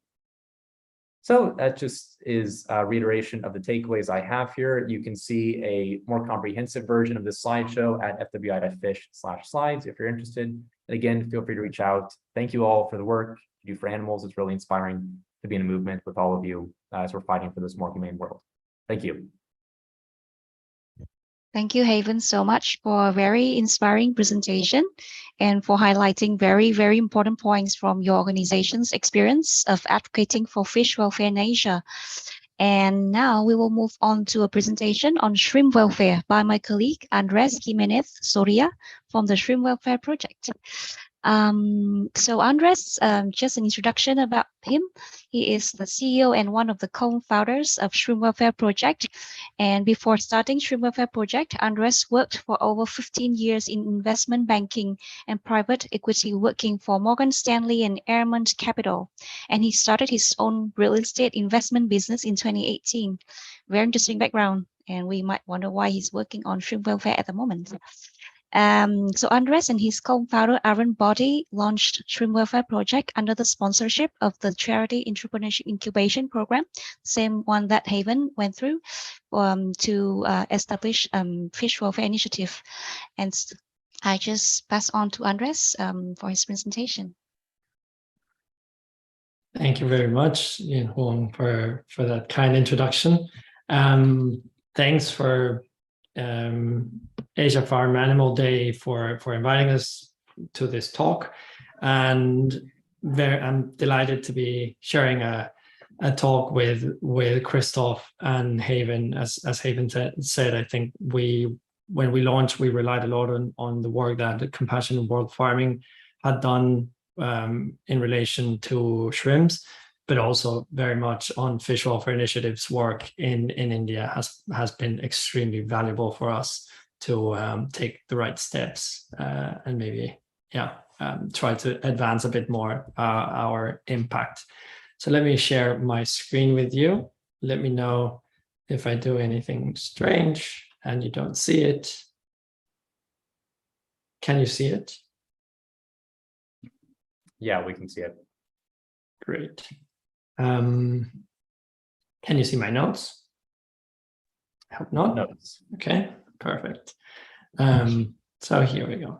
So that just is a reiteration of the takeaways I have here. You can see a more comprehensive version of this slideshow at fwi.fish/slides if you're interested. And again, feel free to reach out. Thank you all for the work you do for animals. It's really inspiring to be in a movement with all of you as we're fighting for this more humane world. Thank you. Thank you, Haven, so much for a very inspiring presentation and for highlighting very, very important points from your organization's experience of advocating for fish welfare in Asia. And now we will move on to a presentation on shrimp welfare by my colleague, Andres Jimenez Soria from the Shrimp Welfare Project. So Andres, just an introduction about him. He is the CEO and one of the co-founders of Shrimp Welfare Project. And before starting Shrimp Welfare Project, Andres worked for over 15 years in investment banking and private equity, working for Morgan Stanley and Airmont Capital. And he started his own real estate investment business in 2018. Very interesting background. And we might wonder why he's working on Shrimp Welfare at the moment. So Andres and his co-founder Aaron Boddy launched Shrimp Welfare Project under the sponsorship of the Charity Entrepreneurship Incubation Program, same one that Haven went through, to establish Fish Welfare Initiative. And I just pass on to Andres for his presentation. Thank you very much, Yin Huang, for that kind introduction. Thanks for Asia Farm Animal Day for inviting us to this talk, and I'm delighted to be sharing a talk with Christoph and Haven. As Haven said, I think when we launched, we relied a lot on the work that the Compassion World Farming had done in relation to shrimps, but also very much on Fish Welfare Initiative's work in India has been extremely valuable for us to take the right steps and maybe try to advance a bit more our impact. So let me share my screen with you. Let me know if I do anything strange and you don't see it. Can you see it? Yeah, we can see it. Great. Can you see my notes? I hope not. Notes. Okay, perfect. So here we go.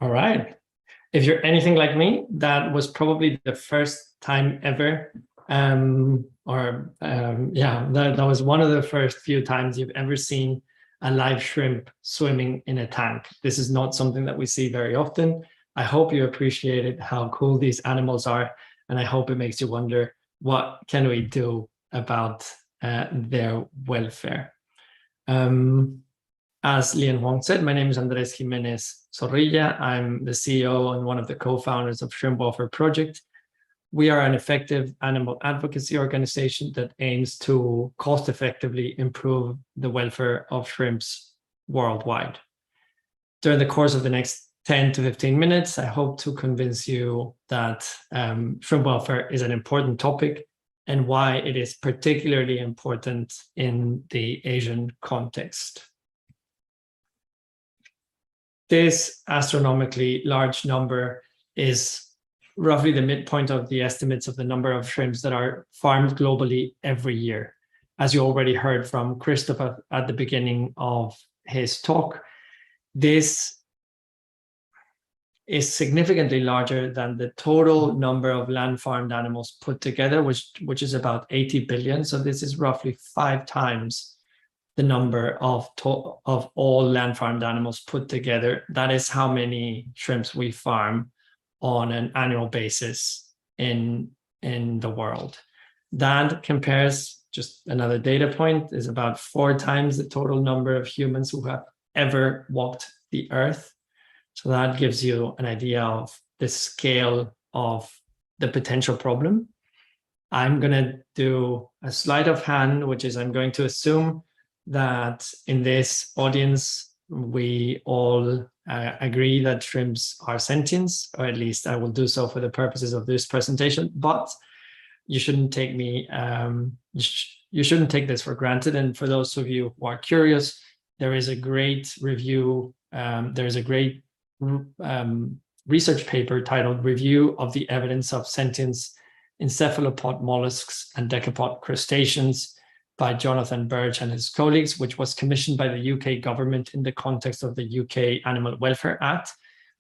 All right. If you're anything like me, that was probably the first time ever, that was one of the first few times you've ever seen a live shrimp swimming in a tank. This is not something that we see very often. I hope you appreciated how cool these animals are, and I hope it makes you wonder, what can we do about their welfare? As Lian Huang said, my name is Andres Jimenez Zorrilla. I'm the CEO and one of the co-founders of Shrimp Welfare Project. We are an effective animal advocacy organization that aims to cost-effectively improve the welfare of shrimps worldwide. During the course of the next 10 to 15 minutes, I hope to convince you that shrimp welfare is an important topic and why it is particularly important in the Asian context. This astronomically large number is roughly the midpoint of the estimates of the number of shrimps that are farmed globally every year. As you already heard from Christopher at the beginning of his talk, this is significantly larger than the total number of land farmed animals put together, which is about 80 billion. So this is roughly 5 times the number of all land farmed animals put together. That is how many shrimps we farm on an annual basis in the world. That compares, just another data point, is about 4 times the total number of humans who have ever walked the earth. So that gives you an idea of the scale of the potential problem. I'm going to do a sleight of hand, which is I'm going to assume that in this audience, we all agree that shrimps are sentient, or at least I will do so for the purposes of this presentation, but you shouldn't take me, you shouldn't take this for granted. And for those of you who are curious, there is a great review, there's a great research paper titled Review of the Evidence of Sentience in Cephalopod Mollusks and Decapod Crustaceans, by Jonathan Birch and his colleagues, which was commissioned by the UK government in the context of the UK Animal Welfare Act,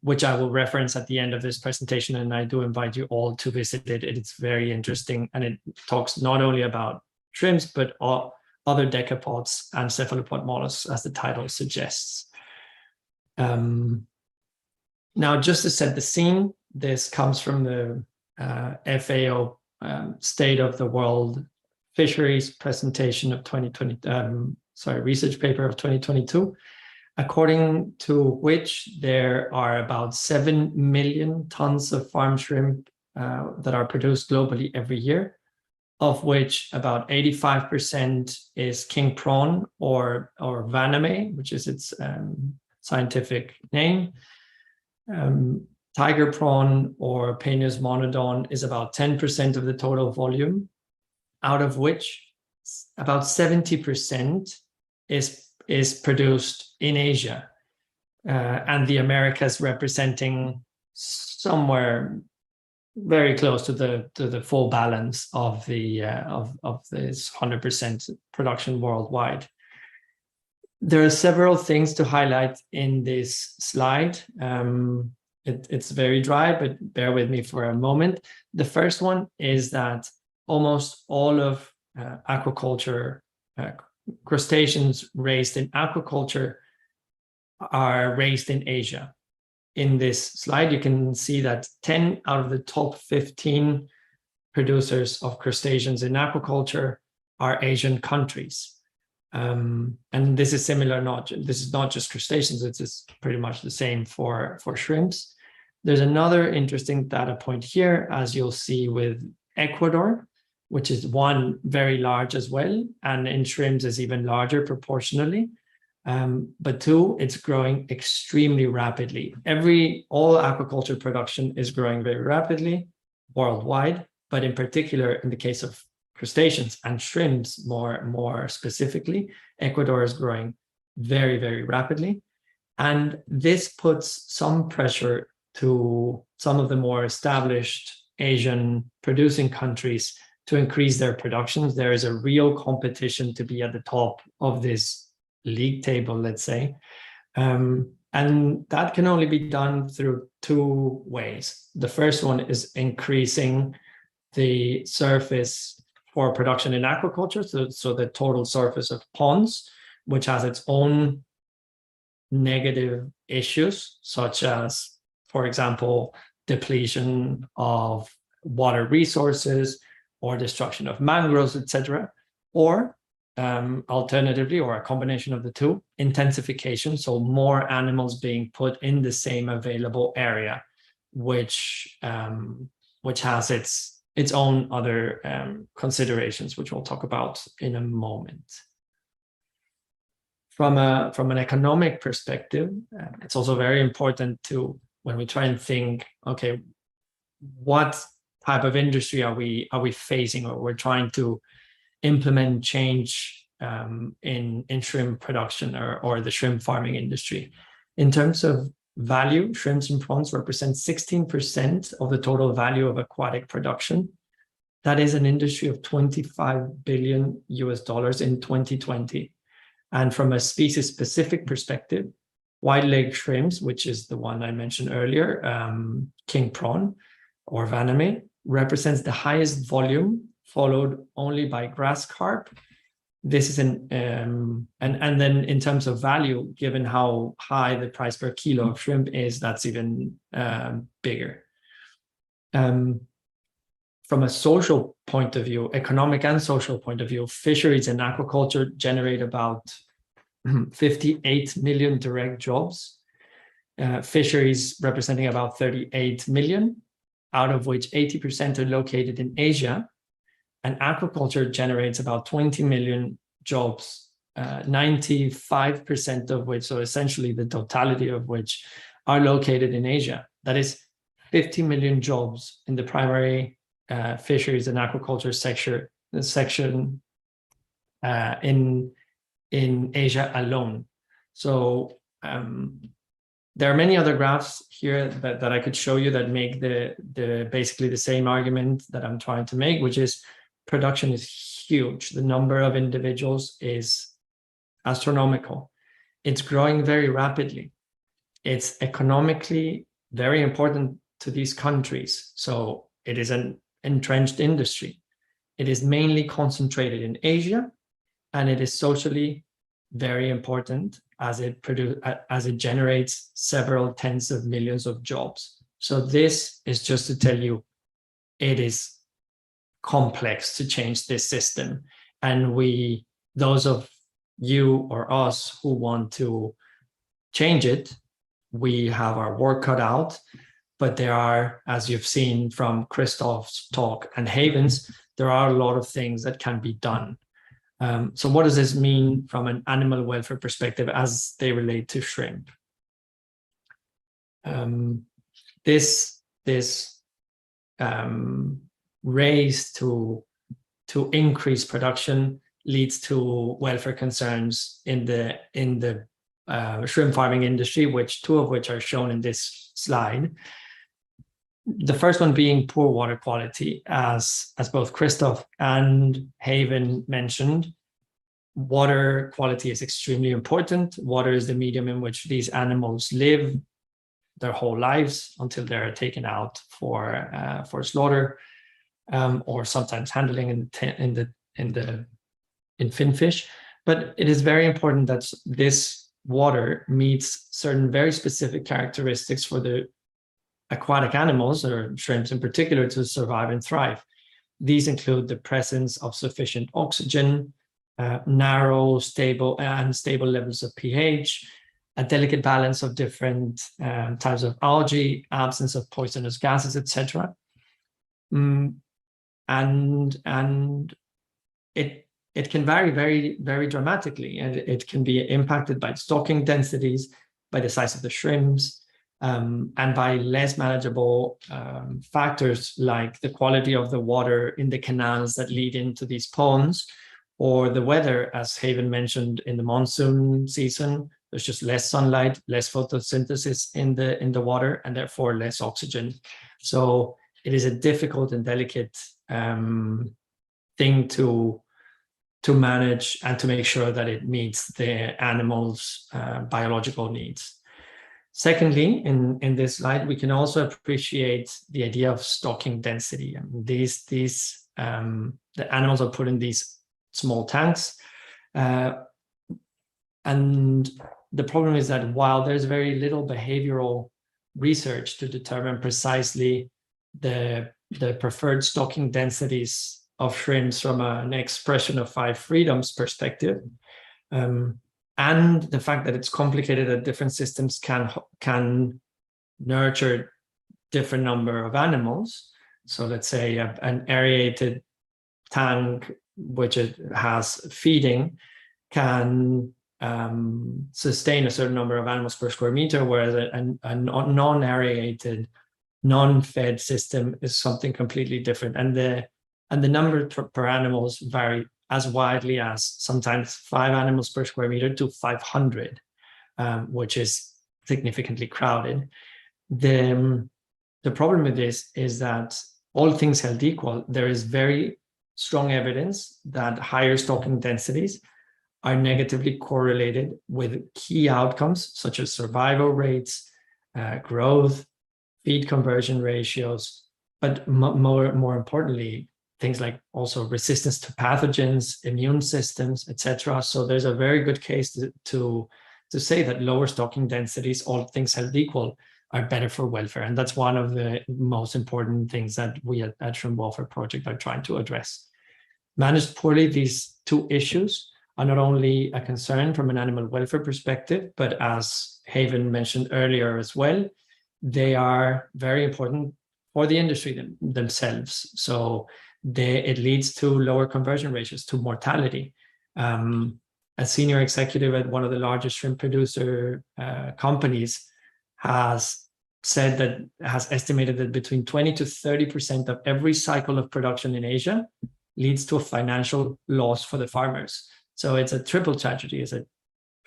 which I will reference at the end of this presentation. And I do invite you all to visit it. It's very interesting. And it talks not only about shrimps, but all other decapods and cephalopod mollusks, as the title suggests. Now, just to set the scene, this comes from the FAO State of the World Fisheries presentation of 2020, research paper of 2022, according to which there are about 7 million tons of farm shrimp that are produced globally every year, of which about 85% is king prawn or vaname, which is its scientific name. Tiger prawn or Penis monodon is about 10% of the total volume, out of which about 70% is produced in Asia, and the Americas representing somewhere very close to the full balance of the of this 100% production worldwide. There are several things to highlight in this slide. It's very dry, but bear with me for a moment. The first one is that almost all of aquaculture, crustaceans raised in aquaculture are raised in Asia. In this slide, you can see that 10 out of the top 15 producers of crustaceans in aquaculture are Asian countries. And this is similar, this is not just crustaceans, it's pretty much the same for shrimps. There's another interesting data point here, as you'll see with Ecuador, which is one, very large as well, and in shrimps is even larger proportionally. But two, it's growing extremely rapidly. All aquaculture production is growing very rapidly worldwide, but in particular, in the case of crustaceans and shrimps more specifically, Ecuador is growing very, very rapidly. And this puts some pressure to some of the more established Asian producing countries to increase their productions. There is a real competition to be at the top of this league table, let's say. And that can only be done through two ways. The first one is increasing the surface for production in aquaculture, so the total surface of ponds, which has its own negative issues, such as, for example, depletion of water resources or destruction of mangroves, etc. Or alternatively, or a combination of the two, intensification, so more animals being put in the same available area, which has its own other considerations, which we'll talk about in a moment. From an economic perspective, it's also very important to, when we try and think, okay, what type of industry are we facing, or we're trying to implement change in shrimp production or the shrimp farming industry. In terms of value, shrimps and prawns represent 16% of the total value of aquatic production. That is an industry of $25 billion in 2020. And from a species-specific perspective, wide-leg shrimps, which is the one I mentioned earlier, king prawn or vaname, represents the highest volume, followed only by grass carp. This is and then in terms of value, given how high the price per kilo of shrimp is, that's even bigger. From a social point of view, economic and social point of view, fisheries and aquaculture generate about 58 million direct jobs. Fisheries representing about 38 million, out of which 80% are located in Asia. And aquaculture generates about 20 million jobs, 95% of which, so essentially the totality of which, are located in Asia. That is 50 million jobs in the primary fisheries and aquaculture section in Asia alone. So there are many other graphs here that I could show you that make the basically the same argument that I'm trying to make, which is production is huge. The number of individuals is astronomical. It's growing very rapidly. It's economically very important to these countries. So it is an entrenched industry. It is mainly concentrated in Asia, and it is socially very important as it generates several tens of millions of jobs. So this is just to tell you, it is complex to change this system. And those of you or us who want to change it, we have our work cut out. But there are, as you've seen from Christoph's talk and Haven's, there are a lot of things that can be done. So what does this mean from an animal welfare perspective as they relate to shrimp? This race to increase production leads to welfare concerns in the shrimp farming industry, two of which are shown in this slide. The first one being poor water quality, as both Christoph and Haven mentioned. Water quality is extremely important. Water is the medium in which these animals live their whole lives until they're taken out for slaughter, or sometimes handling in finfish. But it is very important that this water meets certain very specific characteristics for the aquatic animals, or shrimps in particular, to survive and thrive. These include the presence of sufficient oxygen, narrow, stable levels of pH, a delicate balance of different types of algae, absence of poisonous gases, etc. And it can vary very, very dramatically, and it can be impacted by stocking densities, by the size of the shrimps, and by less manageable factors like the quality of the water in the canals that lead into these ponds, or the weather, as Haven mentioned. In the monsoon season, there's just less sunlight, less photosynthesis in the water, and therefore less oxygen. So it is a difficult and delicate thing to manage and to make sure that it meets the animals' biological needs. Secondly, in this slide, we can also appreciate the idea of stocking density. The animals are put in these small tanks, and the problem is that while there's very little behavioral research to determine precisely the preferred stocking densities of shrimps from an expression of 5 freedoms perspective, and the fact that it's complicated, that different systems can nurture different number of animals. So let's say an aerated tank which it has feeding can sustain a certain number of animals per square meter, whereas a non-aerated, non-fed system is something completely different. And the number per animals vary as widely as sometimes 5 animals per square meter to 500, which is significantly crowded. The problem with this is that, all things held equal, there is very strong evidence that higher stocking densities are negatively correlated with key outcomes such as survival rates, growth, feed conversion ratios, but more importantly, things like also resistance to pathogens, immune systems, etc. So there's a very good case to say that lower stocking densities, all things held equal, are better for welfare. And that's one of the most important things that we at Shrimp Welfare Project are trying to address. Managed poorly, these 2 issues are not only a concern from an animal welfare perspective, but as Haven mentioned earlier as well, they are very important for the industry themselves. So it leads to lower conversion ratios, to mortality. A senior executive at one of the largest shrimp producer companies has estimated that between 20 to 30% of every cycle of production in Asia leads to a financial loss for the farmers. So it's a triple tragedy. It's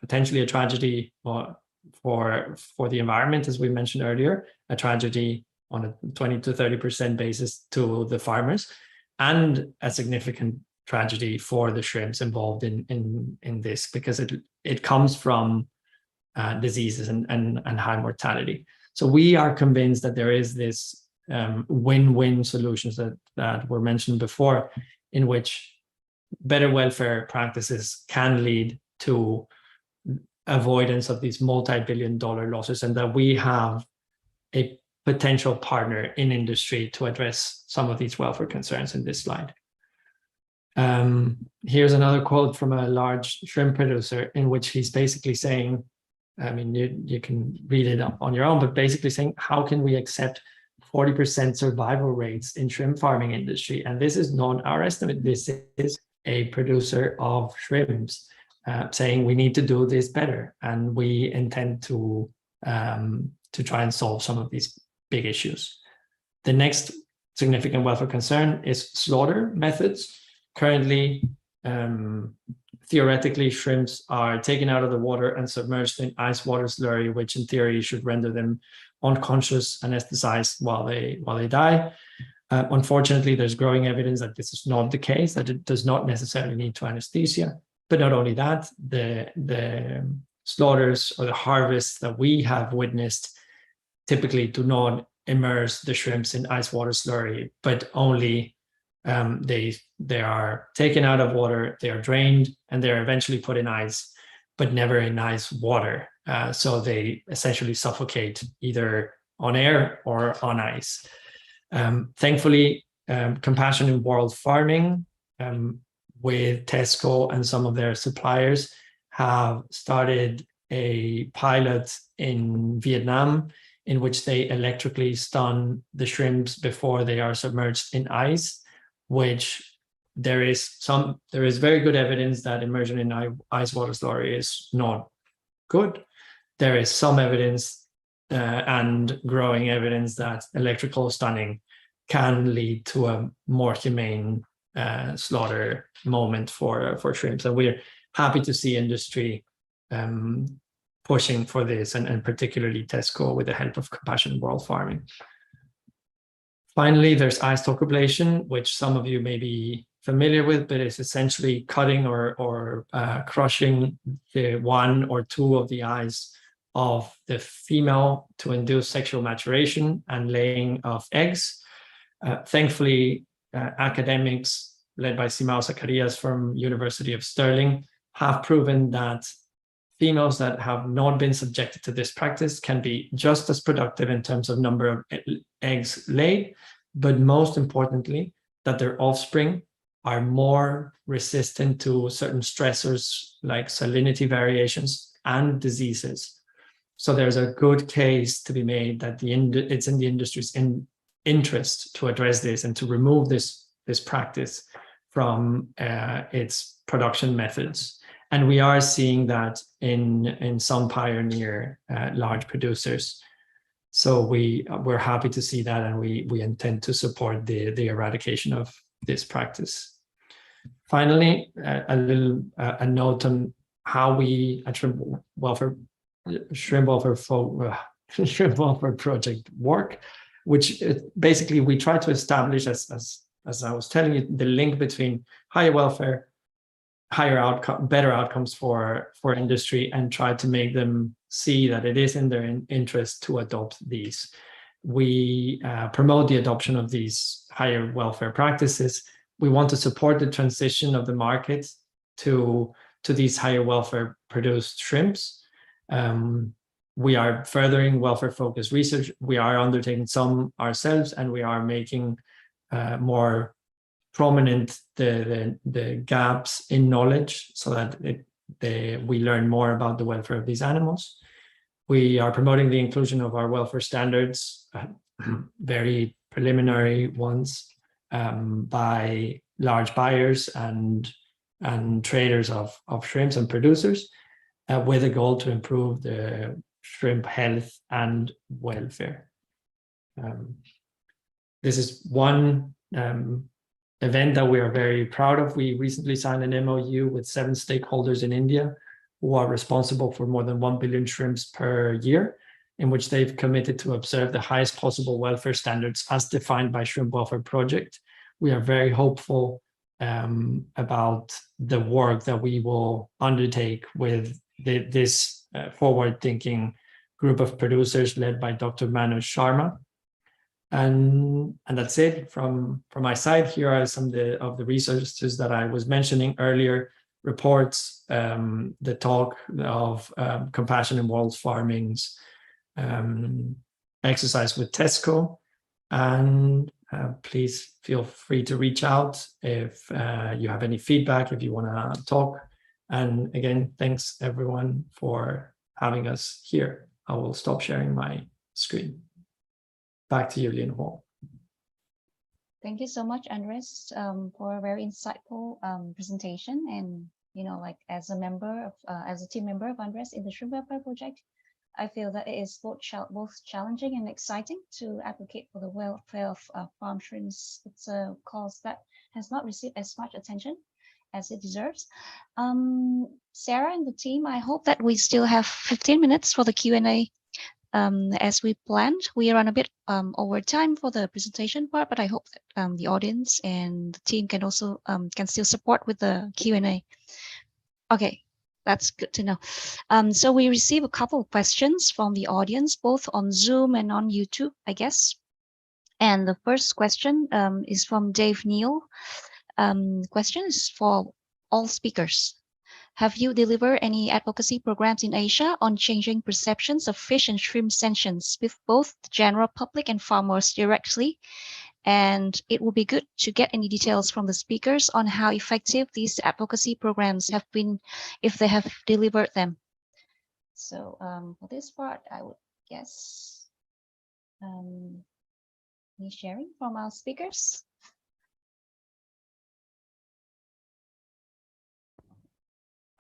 potentially a tragedy for the environment, as we mentioned earlier, a tragedy on a 20 to 30% basis to the farmers, and a significant tragedy for the shrimps involved in this, because it comes from diseases and high mortality. So we are convinced that there is this win-win solutions that were mentioned before, in which better welfare practices can lead to avoidance of these multi-billion-dollar losses, and that we have a potential partner in industry to address some of these welfare concerns in this slide. Here's another quote from a large shrimp producer, in which he's basically saying, I mean, you can read it on your own, but basically saying, how can we accept 40% survival rates in shrimp farming industry? And this is not our estimate. This is a producer of shrimps saying we need to do this better, and we intend to try and solve some of these big issues. The next significant welfare concern is slaughter methods. Currently, theoretically, shrimps are taken out of the water and submerged in ice water slurry, which in theory should render them unconscious, anesthetized while they die. Unfortunately, there's growing evidence that this is not the case, that it does not necessarily need to anesthesia. But not only that, the slaughters or the harvests that we have witnessed typically do not immerse the shrimps in ice water slurry, but only they are taken out of water, they are drained, and they're eventually put in ice, but never in ice water. So they essentially suffocate either on air or on ice. Thankfully, Compassion in World Farming, with Tesco and some of their suppliers, have started a pilot in Vietnam in which they electrically stun the shrimps before they are submerged in ice, which there is very good evidence that immersion in ice water slurry is not good. There is some evidence and growing evidence that electrical stunning can lead to a more humane slaughter moment for shrimps. And we're happy to see industry pushing for this, and particularly Tesco with the help of Compassion World Farming. Finally, there's Talk Ablation, which some of you may be familiar with, but it's essentially cutting or crushing the one or two of the eyes of the female to induce sexual maturation and laying of eggs. Thankfully, academics led by Simao Zacharias from University of Stirling have proven that females that have not been subjected to this practice can be just as productive in terms of number of eggs laid, but most importantly, that their offspring are more resistant to certain stressors like salinity variations and diseases. So there's a good case to be made that it's in the industry's interest to address this and to remove this practice from its production methods. And we are seeing that in some pioneer large producers. So we're happy to see that, and we intend to support the eradication of this practice. Finally, a note on how we at Shrimp Welfare Project work, which basically we try to establish, as I was telling you, the link between higher welfare, better outcomes for industry, and try to make them see that it is in their interest to adopt these. We promote the adoption of these higher welfare practices. We want to support the transition of the market to these higher welfare produced shrimps. We are furthering welfare-focused research. We are undertaking some ourselves, and we are making more prominent the gaps in knowledge so that we learn more about the welfare of these animals. We are promoting the inclusion of our welfare standards, very preliminary ones, by large buyers and traders of shrimps and producers, with a goal to improve the shrimp health and welfare. This is one event that we are very proud of. We recently signed an MOU with 7 stakeholders in India who are responsible for more than 1 billion shrimps per year, in which they've committed to observe the highest possible welfare standards as defined by Shrimp Welfare Project. we are very hopeful about the work that we will undertake with this forward-thinking group of producers led by Dr. Manu Sharma. And that's it from my side. Here are some of the resources that I was mentioning earlier: reports, the talk of compassion in world farming's exercise with Tesco, and please feel free to reach out if you have any feedback, if you want to talk. And again, thanks everyone for having us here. I will stop sharing my screen. Back to you, Lin Huo. Thank you so much, Andres, for a very insightful presentation. And like as a team member of Andres in the Shrimp Welfare Project, I feel that it is both challenging and exciting to advocate for the welfare of farm shrimps. It's a cause that has not received as much attention as it deserves. Sarah and the team, I hope that we still have 15 minutes for the Q&A. As we planned, we run a bit over time for the presentation part, but I hope that the audience and the team can also can still support with the Q&A. Okay, that's good to know. So we receive a couple of questions from the audience, both on Zoom and on YouTube, I guess. And the first question is from Dave Neal. Question is for all speakers. Have you delivered any advocacy programs in Asia on changing perceptions of fish and shrimp sentience with both the general public and farmers directly? And it would be good to get any details from the speakers on how effective these advocacy programs have been, if they have delivered them. So for this part, I would guess any sharing from our speakers?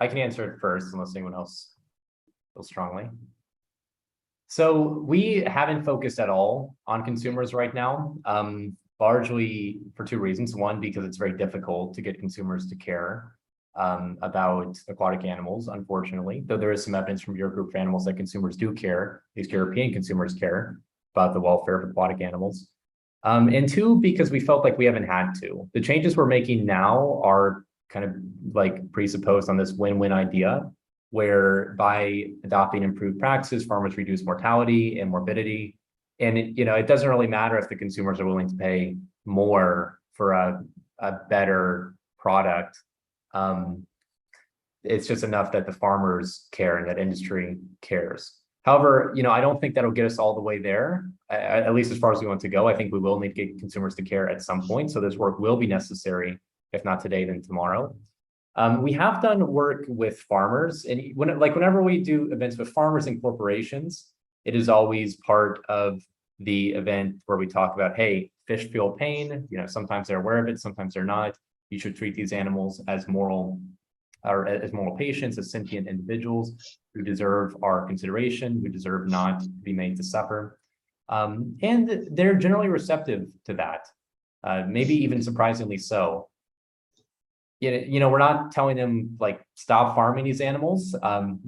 I can answer it first unless anyone else feels strongly. So we haven't focused at all on consumers right now, largely for two reasons. One, because it's very difficult to get consumers to care about aquatic animals, unfortunately, though there is some evidence from your group of animals that consumers do care, at least European consumers care about the welfare of aquatic animals. And two, because we felt like we haven't had to. The changes we're making now are kind of like presupposed on this win-win idea, where by adopting improved practices, farmers reduce mortality and morbidity. And it doesn't really matter if the consumers are willing to pay more for a better product. It's just enough that the farmers care and that industry cares. However, I don't think that'll get us all the way there, at least as far as we want to go. I think we will need to get consumers to care at some point. So this work will be necessary, if not today, then tomorrow. We have done work with farmers, and whenever we do events with farmers and corporations, it is always part of the event where we talk about, hey, fish feel pain. Sometimes they're aware of it, sometimes they're not. You should treat these animals as moral patients, as sentient individuals who deserve our consideration, who deserve not to be made to suffer. And they're generally receptive to that, maybe even surprisingly so. We're not telling them like stop farming these animals.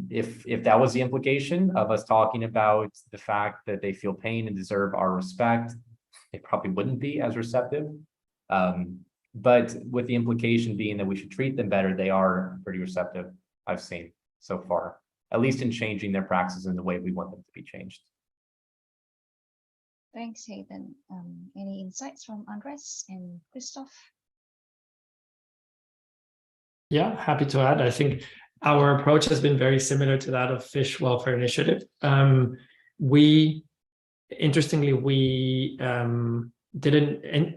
If that was the implication of us talking about the fact that they feel pain and deserve our respect, they probably wouldn't be as receptive. But with the implication being that we should treat them better, they are pretty receptive, I've seen so far, at least in changing their practices in the way we want them to be changed. Thanks, Hayden. Any insights from Andres and Christoph? Yeah, happy to add. I think our approach has been very similar to that of Fish Welfare Initiative. Interestingly, we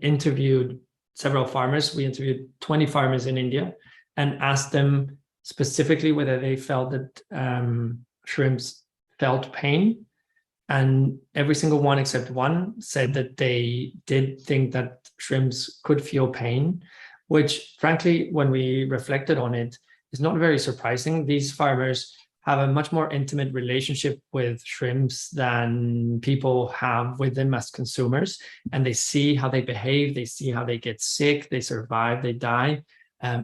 interviewed several farmers. We interviewed 20 farmers in India and asked them specifically whether they felt that shrimps felt pain. And every single one except one said that they did think that shrimps could feel pain, which frankly, when we reflected on it, is not very surprising. These farmers have a much more intimate relationship with shrimps than people have with them as consumers. And they see how they behave, they see how they get sick, they survive, they die.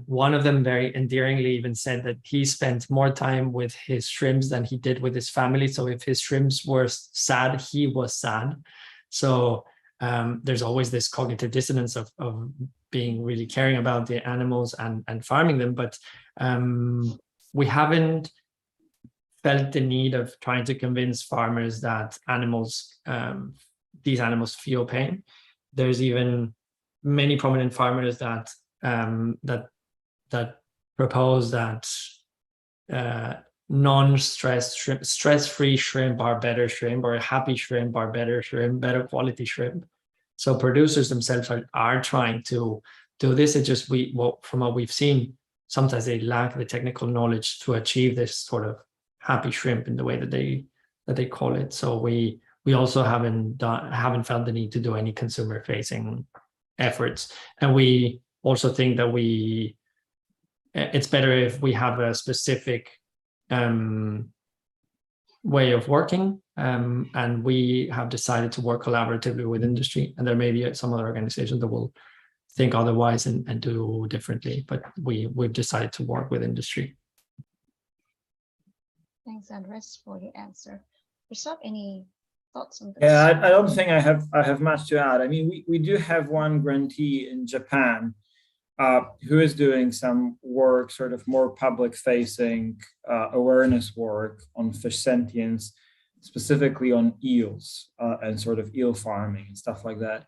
One of them very endearingly even said that he spent more time with his shrimps than he did with his family. So if his shrimps were sad, he was sad. So there's always this cognitive dissonance of being really caring about the animals and farming them, but we haven't felt the need of trying to convince farmers that these animals feel pain. There's even many prominent farmers that propose that stress-free shrimp are better shrimp, or happy shrimp are better shrimp, better quality shrimp. So producers themselves are trying to do this. It's just from what we've seen, sometimes they lack the technical knowledge to achieve this sort of happy shrimp in the way that they call it. So we also haven't felt the need to do any consumer-facing efforts, and we also think that it's better if we have a specific way of working, and we have decided to work collaboratively with industry, and there may be some other organizations that will think otherwise and do differently, but we've decided to work with industry. Thanks, Andres, for your answer. Christoph, any thoughts on this? Yeah, I don't think I have much to add. I mean, we do have one grantee in Japan who is doing some work, sort of more public-facing awareness work on fish sentience, specifically on eels and sort of eel farming and stuff like that.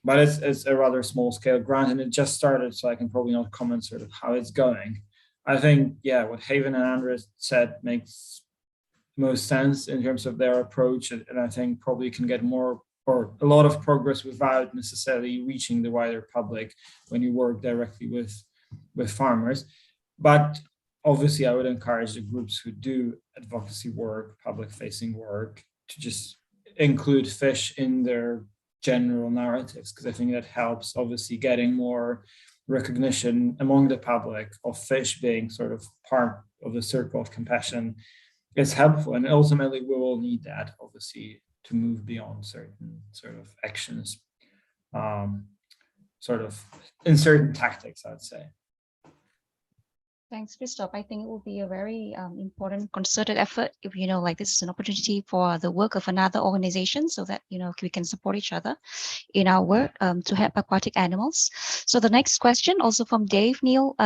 But it's a rather small scale grant, and it just started, so I can probably not comment sort of how it's going. I think, yeah, what Haven and Andres said makes most sense in terms of their approach, and I think probably can get more or a lot of progress without necessarily reaching the wider public when you work directly with farmers. But obviously, I would encourage the groups who do advocacy work, public-facing work, to just include fish in their general narratives, because I think that helps obviously getting more recognition among the public of fish being sort of part of the circle of compassion. It's helpful, and ultimately we will need that obviously to move beyond certain sort of actions, sort of in certain tactics, I'd say. Thanks, Christoph. I think it will be a very important concerted effort if, like this is an opportunity for the work of another organization, so that, we can support each other in our work to help aquatic animals. So the next question, also from Dave Neal,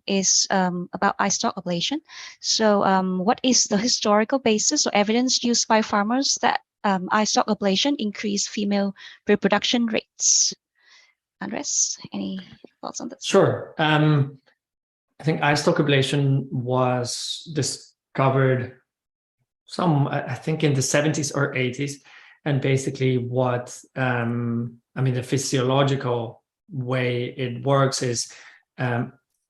is about eye stalk ablation. So what is the historical basis or evidence used by farmers that eye stalk ablation increase female reproduction rates? Andres, any thoughts on this? Sure. I think eye stalk ablation was discovered I think in the 70s or 80s. And basically the physiological way it works is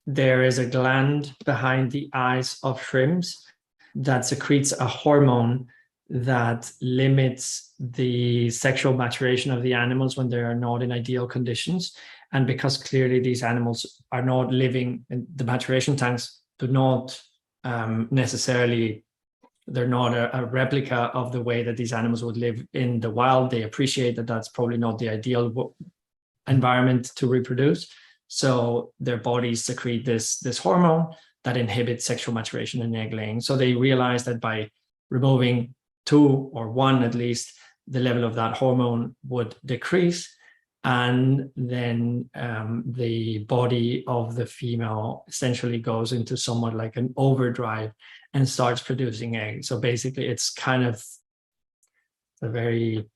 there is a gland behind the eyes of shrimps that secretes a hormone that limits the sexual maturation of the animals when they are not in ideal conditions. And because clearly these animals are not living in the maturation tanks, do not necessarily, they're not a replica of the way that these animals would live in the wild. They appreciate that that's probably not the ideal environment to reproduce. So their bodies secrete this hormone that inhibits sexual maturation and egg laying. So they realize that by removing 2 or 1 at least, the level of that hormone would decrease. And then the body of the female essentially goes into somewhat like an overdrive and starts producing eggs. So basically it's kind of a very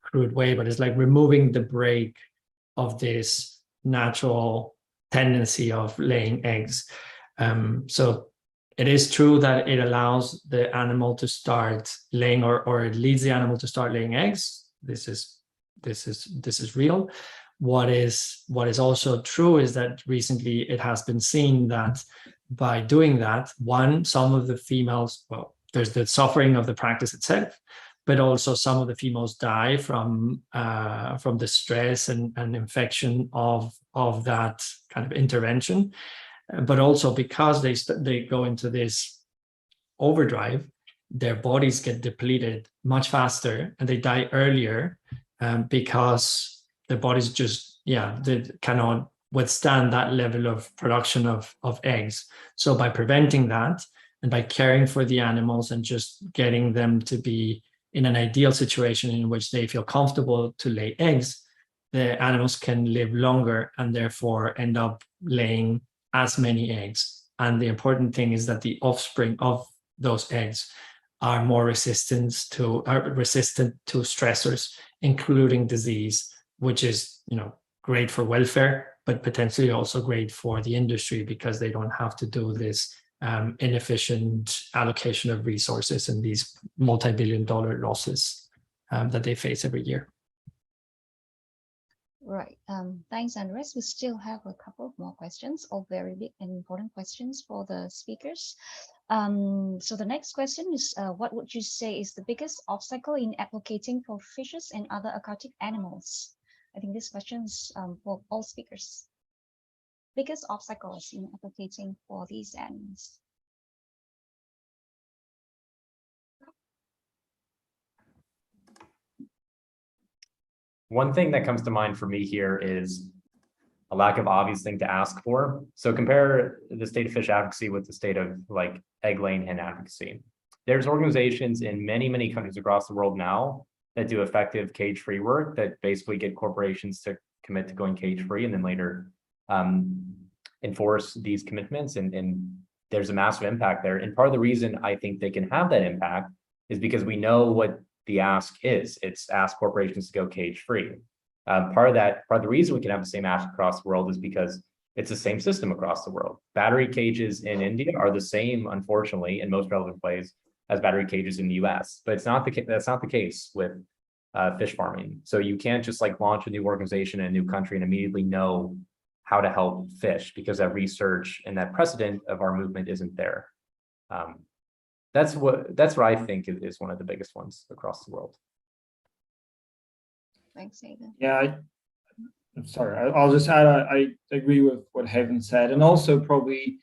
crude way, but it's like removing the brake of this natural tendency of laying eggs. So it is true that it allows the animal to start laying, or it leads the animal to start laying eggs. This is real. What is also true is that recently it has been seen that by doing that, some of the females, well, there's the suffering of the practice itself, but also some of the females die from the stress and infection of that kind of intervention. But also because they go into this overdrive, their bodies get depleted much faster and they die earlier because their bodies just, they cannot withstand that level of production of eggs. So by preventing that and by caring for the animals and just getting them to be in an ideal situation in which they feel comfortable to lay eggs, the animals can live longer and therefore end up laying as many eggs. And the important thing is that the offspring of those eggs are more resistant to stressors, including disease, which is, great for welfare, but potentially also great for the industry because they don't have to do this inefficient allocation of resources and these multi-billion-dollar losses that they face every year. Right. Thanks, Andres. We still have a couple of more questions, all very big and important questions for the speakers. So the next question is, what would you say is the biggest obstacle in advocating for fishes and other aquatic animals? I think this question is for all speakers. Biggest obstacles in advocating for these animals. One thing that comes to mind for me here is a lack of obvious thing to ask for. So compare the state of fish advocacy with the state of like egg laying hen advocacy. There's organizations in many, many countries across the world now that do effective cage-free work that basically get corporations to commit to going cage-free and then later enforce these commitments. And there's a massive impact there. And part of the reason I think they can have that impact is because we know what the ask is. It's ask corporations to go cage-free. Part of the reason we can have the same ask across the world is because it's the same system across the world. Battery cages in India are the same, unfortunately, in most relevant ways as battery cages in the US, but that's not the case with fish farming. So you can't just like launch a new organization in a new country and immediately know how to help fish because that research and that precedent of our movement isn't there. That's what I think is one of the biggest ones across the world. Thanks, Haven. Yeah, I'm sorry. I'll just add. I agree with what Haven said, and also probably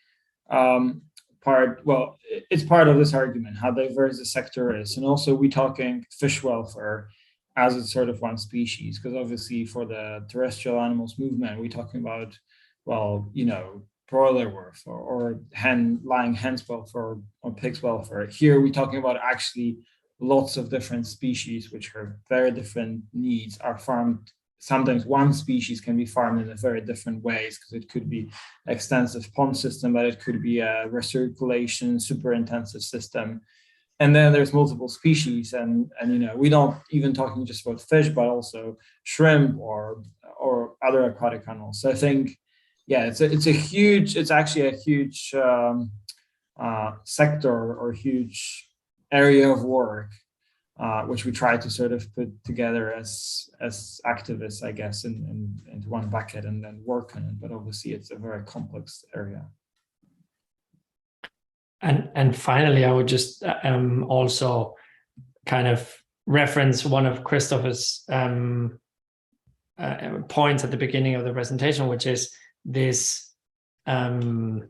it's part of this argument how diverse the sector is, and also we're talking fish welfare as it's sort of one species, because obviously for the terrestrial animals movement, we're talking about, broiler welfare or lying hens welfare or pigs welfare. Here we're talking about actually lots of different species which have very different needs are farmed. Sometimes one species can be farmed in a very different ways because it could be extensive pond system, but it could be a recirculation super intensive system. And then there's multiple species, and we don't even talking just about fish, but also shrimp or other aquatic animals. So I think, yeah, it's actually a huge sector or huge area of work, which we try to sort of put together as activists, I guess, into one bucket and then work on it. But obviously, it's a very complex area. And finally, I would just also kind of reference one of Christopher's points at the beginning of the presentation, which is this kind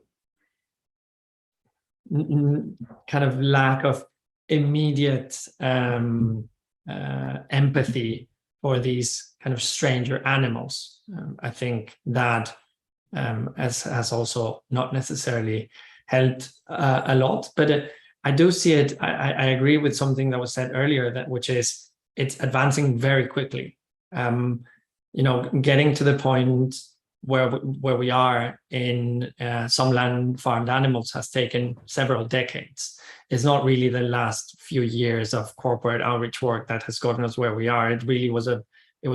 of lack of immediate empathy for these kind of stranger animals. I think that has also not necessarily helped a lot, but I do see it. I agree with something that was said earlier, which is it's advancing very quickly. Getting to the point where we are in some land farmed animals has taken several decades. It's not really the last few years of corporate outreach work that has gotten us where we are. It really was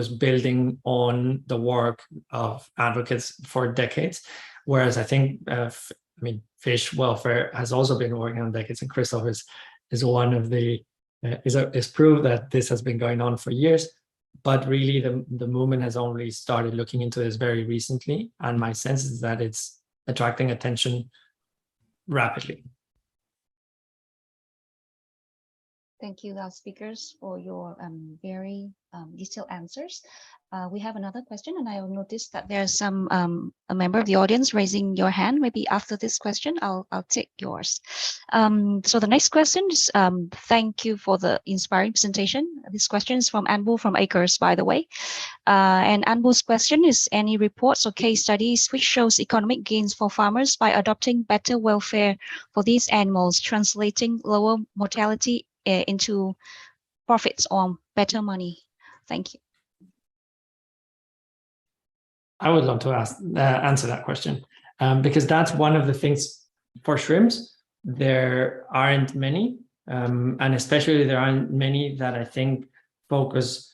building on the work of advocates for decades. Whereas I think, fish welfare has also been working on decades, and Christoph is one of the is proof that this has been going on for years. But really, the movement has only started looking into this very recently, and my sense is that it's attracting attention rapidly. Thank you, our speakers, for your very detailed answers. We have another question, and I will notice that there's some a member of the audience raising your hand. Maybe after this question, I'll take yours. So the next question is, thank you for the inspiring presentation. This question is from Anbu from Acres, by the way. And Anbu's question is, any reports or case studies which shows economic gains for farmers by adopting better welfare for these animals, translating lower mortality into profits or better money? Thank you. I would love to answer that question, because that's one of the things for shrimps. There aren't many, and especially there aren't many that I think focus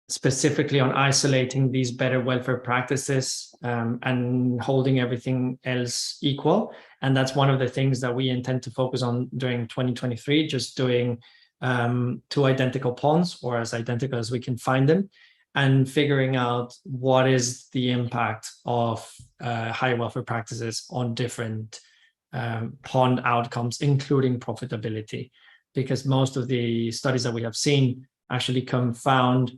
specifically on isolating these better welfare practices and holding everything else equal. And that's one of the things that we intend to focus on during 2023, just doing 2 identical ponds, or as identical as we can find them, and figuring out what is the impact of higher welfare practices on different pond outcomes, including profitability, because most of the studies that we have seen actually confound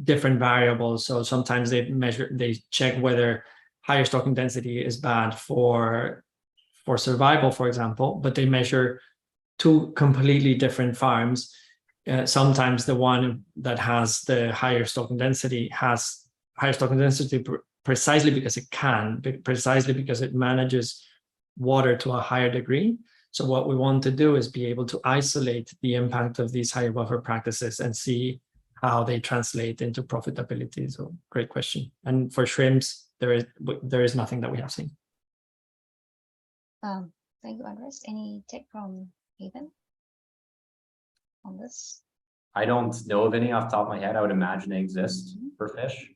different variables. So sometimes they check whether higher stocking density is bad for survival, for example, but they measure 2 completely different farms. Sometimes the one that has the higher stocking density has higher stocking density precisely because it can, precisely because it manages water to a higher degree. So what we want to do is be able to isolate the impact of these higher welfare practices and see how they translate into profitability. So great question. And for shrimps, there is nothing that we have seen. Thank you, Andres. Any take from Haven on this? I don't know of any off the top of my head. I would imagine they exist for fish.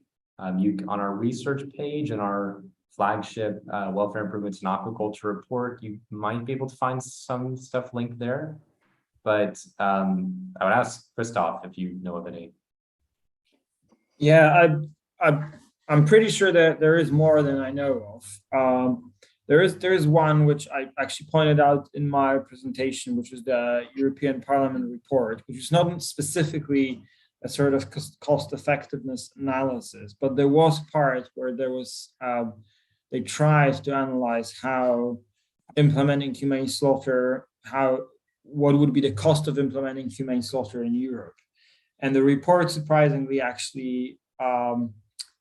You on our research page and our flagship welfare improvements in aquaculture report, you might be able to find some stuff linked there. But I would ask Christoph if you know of any. Yeah, I'm pretty sure that there is more than I know of. There is one which I actually pointed out in my presentation, which was the European Parliament report, which is not specifically a sort of cost effectiveness analysis, but there was part where there was they tried to analyze how implementing humane slaughter, what would be the cost of implementing humane slaughter in Europe. And the report surprisingly actually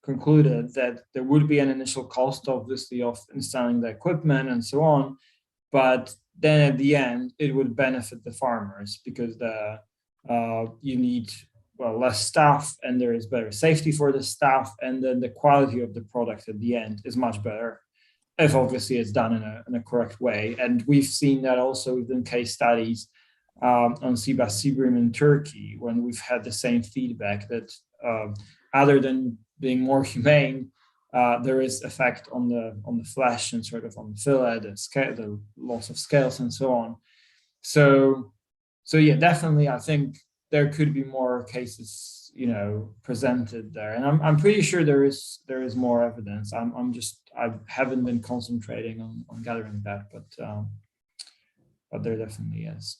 concluded that there would be an initial cost, obviously, of installing the equipment and so on, but then at the end it would benefit the farmers because you need less staff and there is better safety for the staff, and then the quality of the product at the end is much better if obviously it's done in a correct way. And we've seen that also within case studies on sea bass sea bream in Turkey, when we've had the same feedback that other than being more humane, there is effect on the flesh and sort of on the fillet, the loss of scales and so on. So yeah, definitely, I think there could be more cases, presented there, and I'm pretty sure there is more evidence. I haven't been concentrating on gathering that, but there definitely is.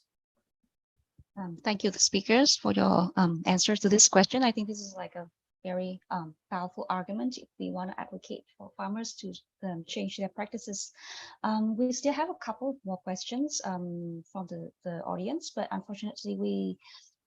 Thank you, the speakers, for your answers to this question. I think this is like a very powerful argument if we want to advocate for farmers to change their practices. We still have a couple more questions from the audience, but unfortunately we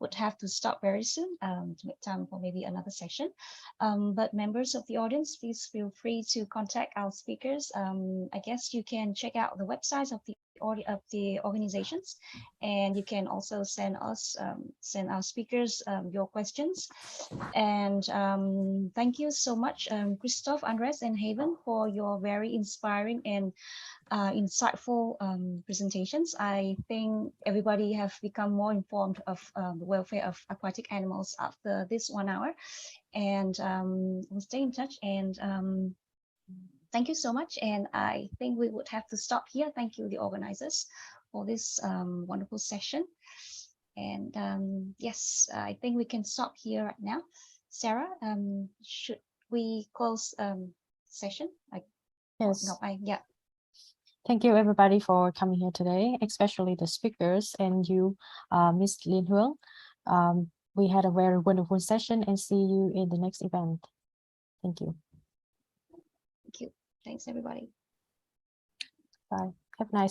would have to stop very soon to make time for maybe another session. But members of the audience, please feel free to contact our speakers. I guess you can check out the websites of the organizations, and you can also send our speakers your questions. And thank you so much, Christoph, Andres, and Haven, for your very inspiring and insightful presentations. I think everybody have become more informed of the welfare of aquatic animals after this 1 hour, and we'll stay in touch. And thank you so much. And I think we would have to stop here. Thank you, the organizers, for this wonderful session. And yes, I think we can stop here right now. Sarah, should we close session? Yes. No, yeah. Thank you, everybody, for coming here today, especially the speakers and you, Ms. Lin Huong. We had a very wonderful session, and see you in the next event. Thank you. Thank you. Thanks, everybody. Bye. Have a nice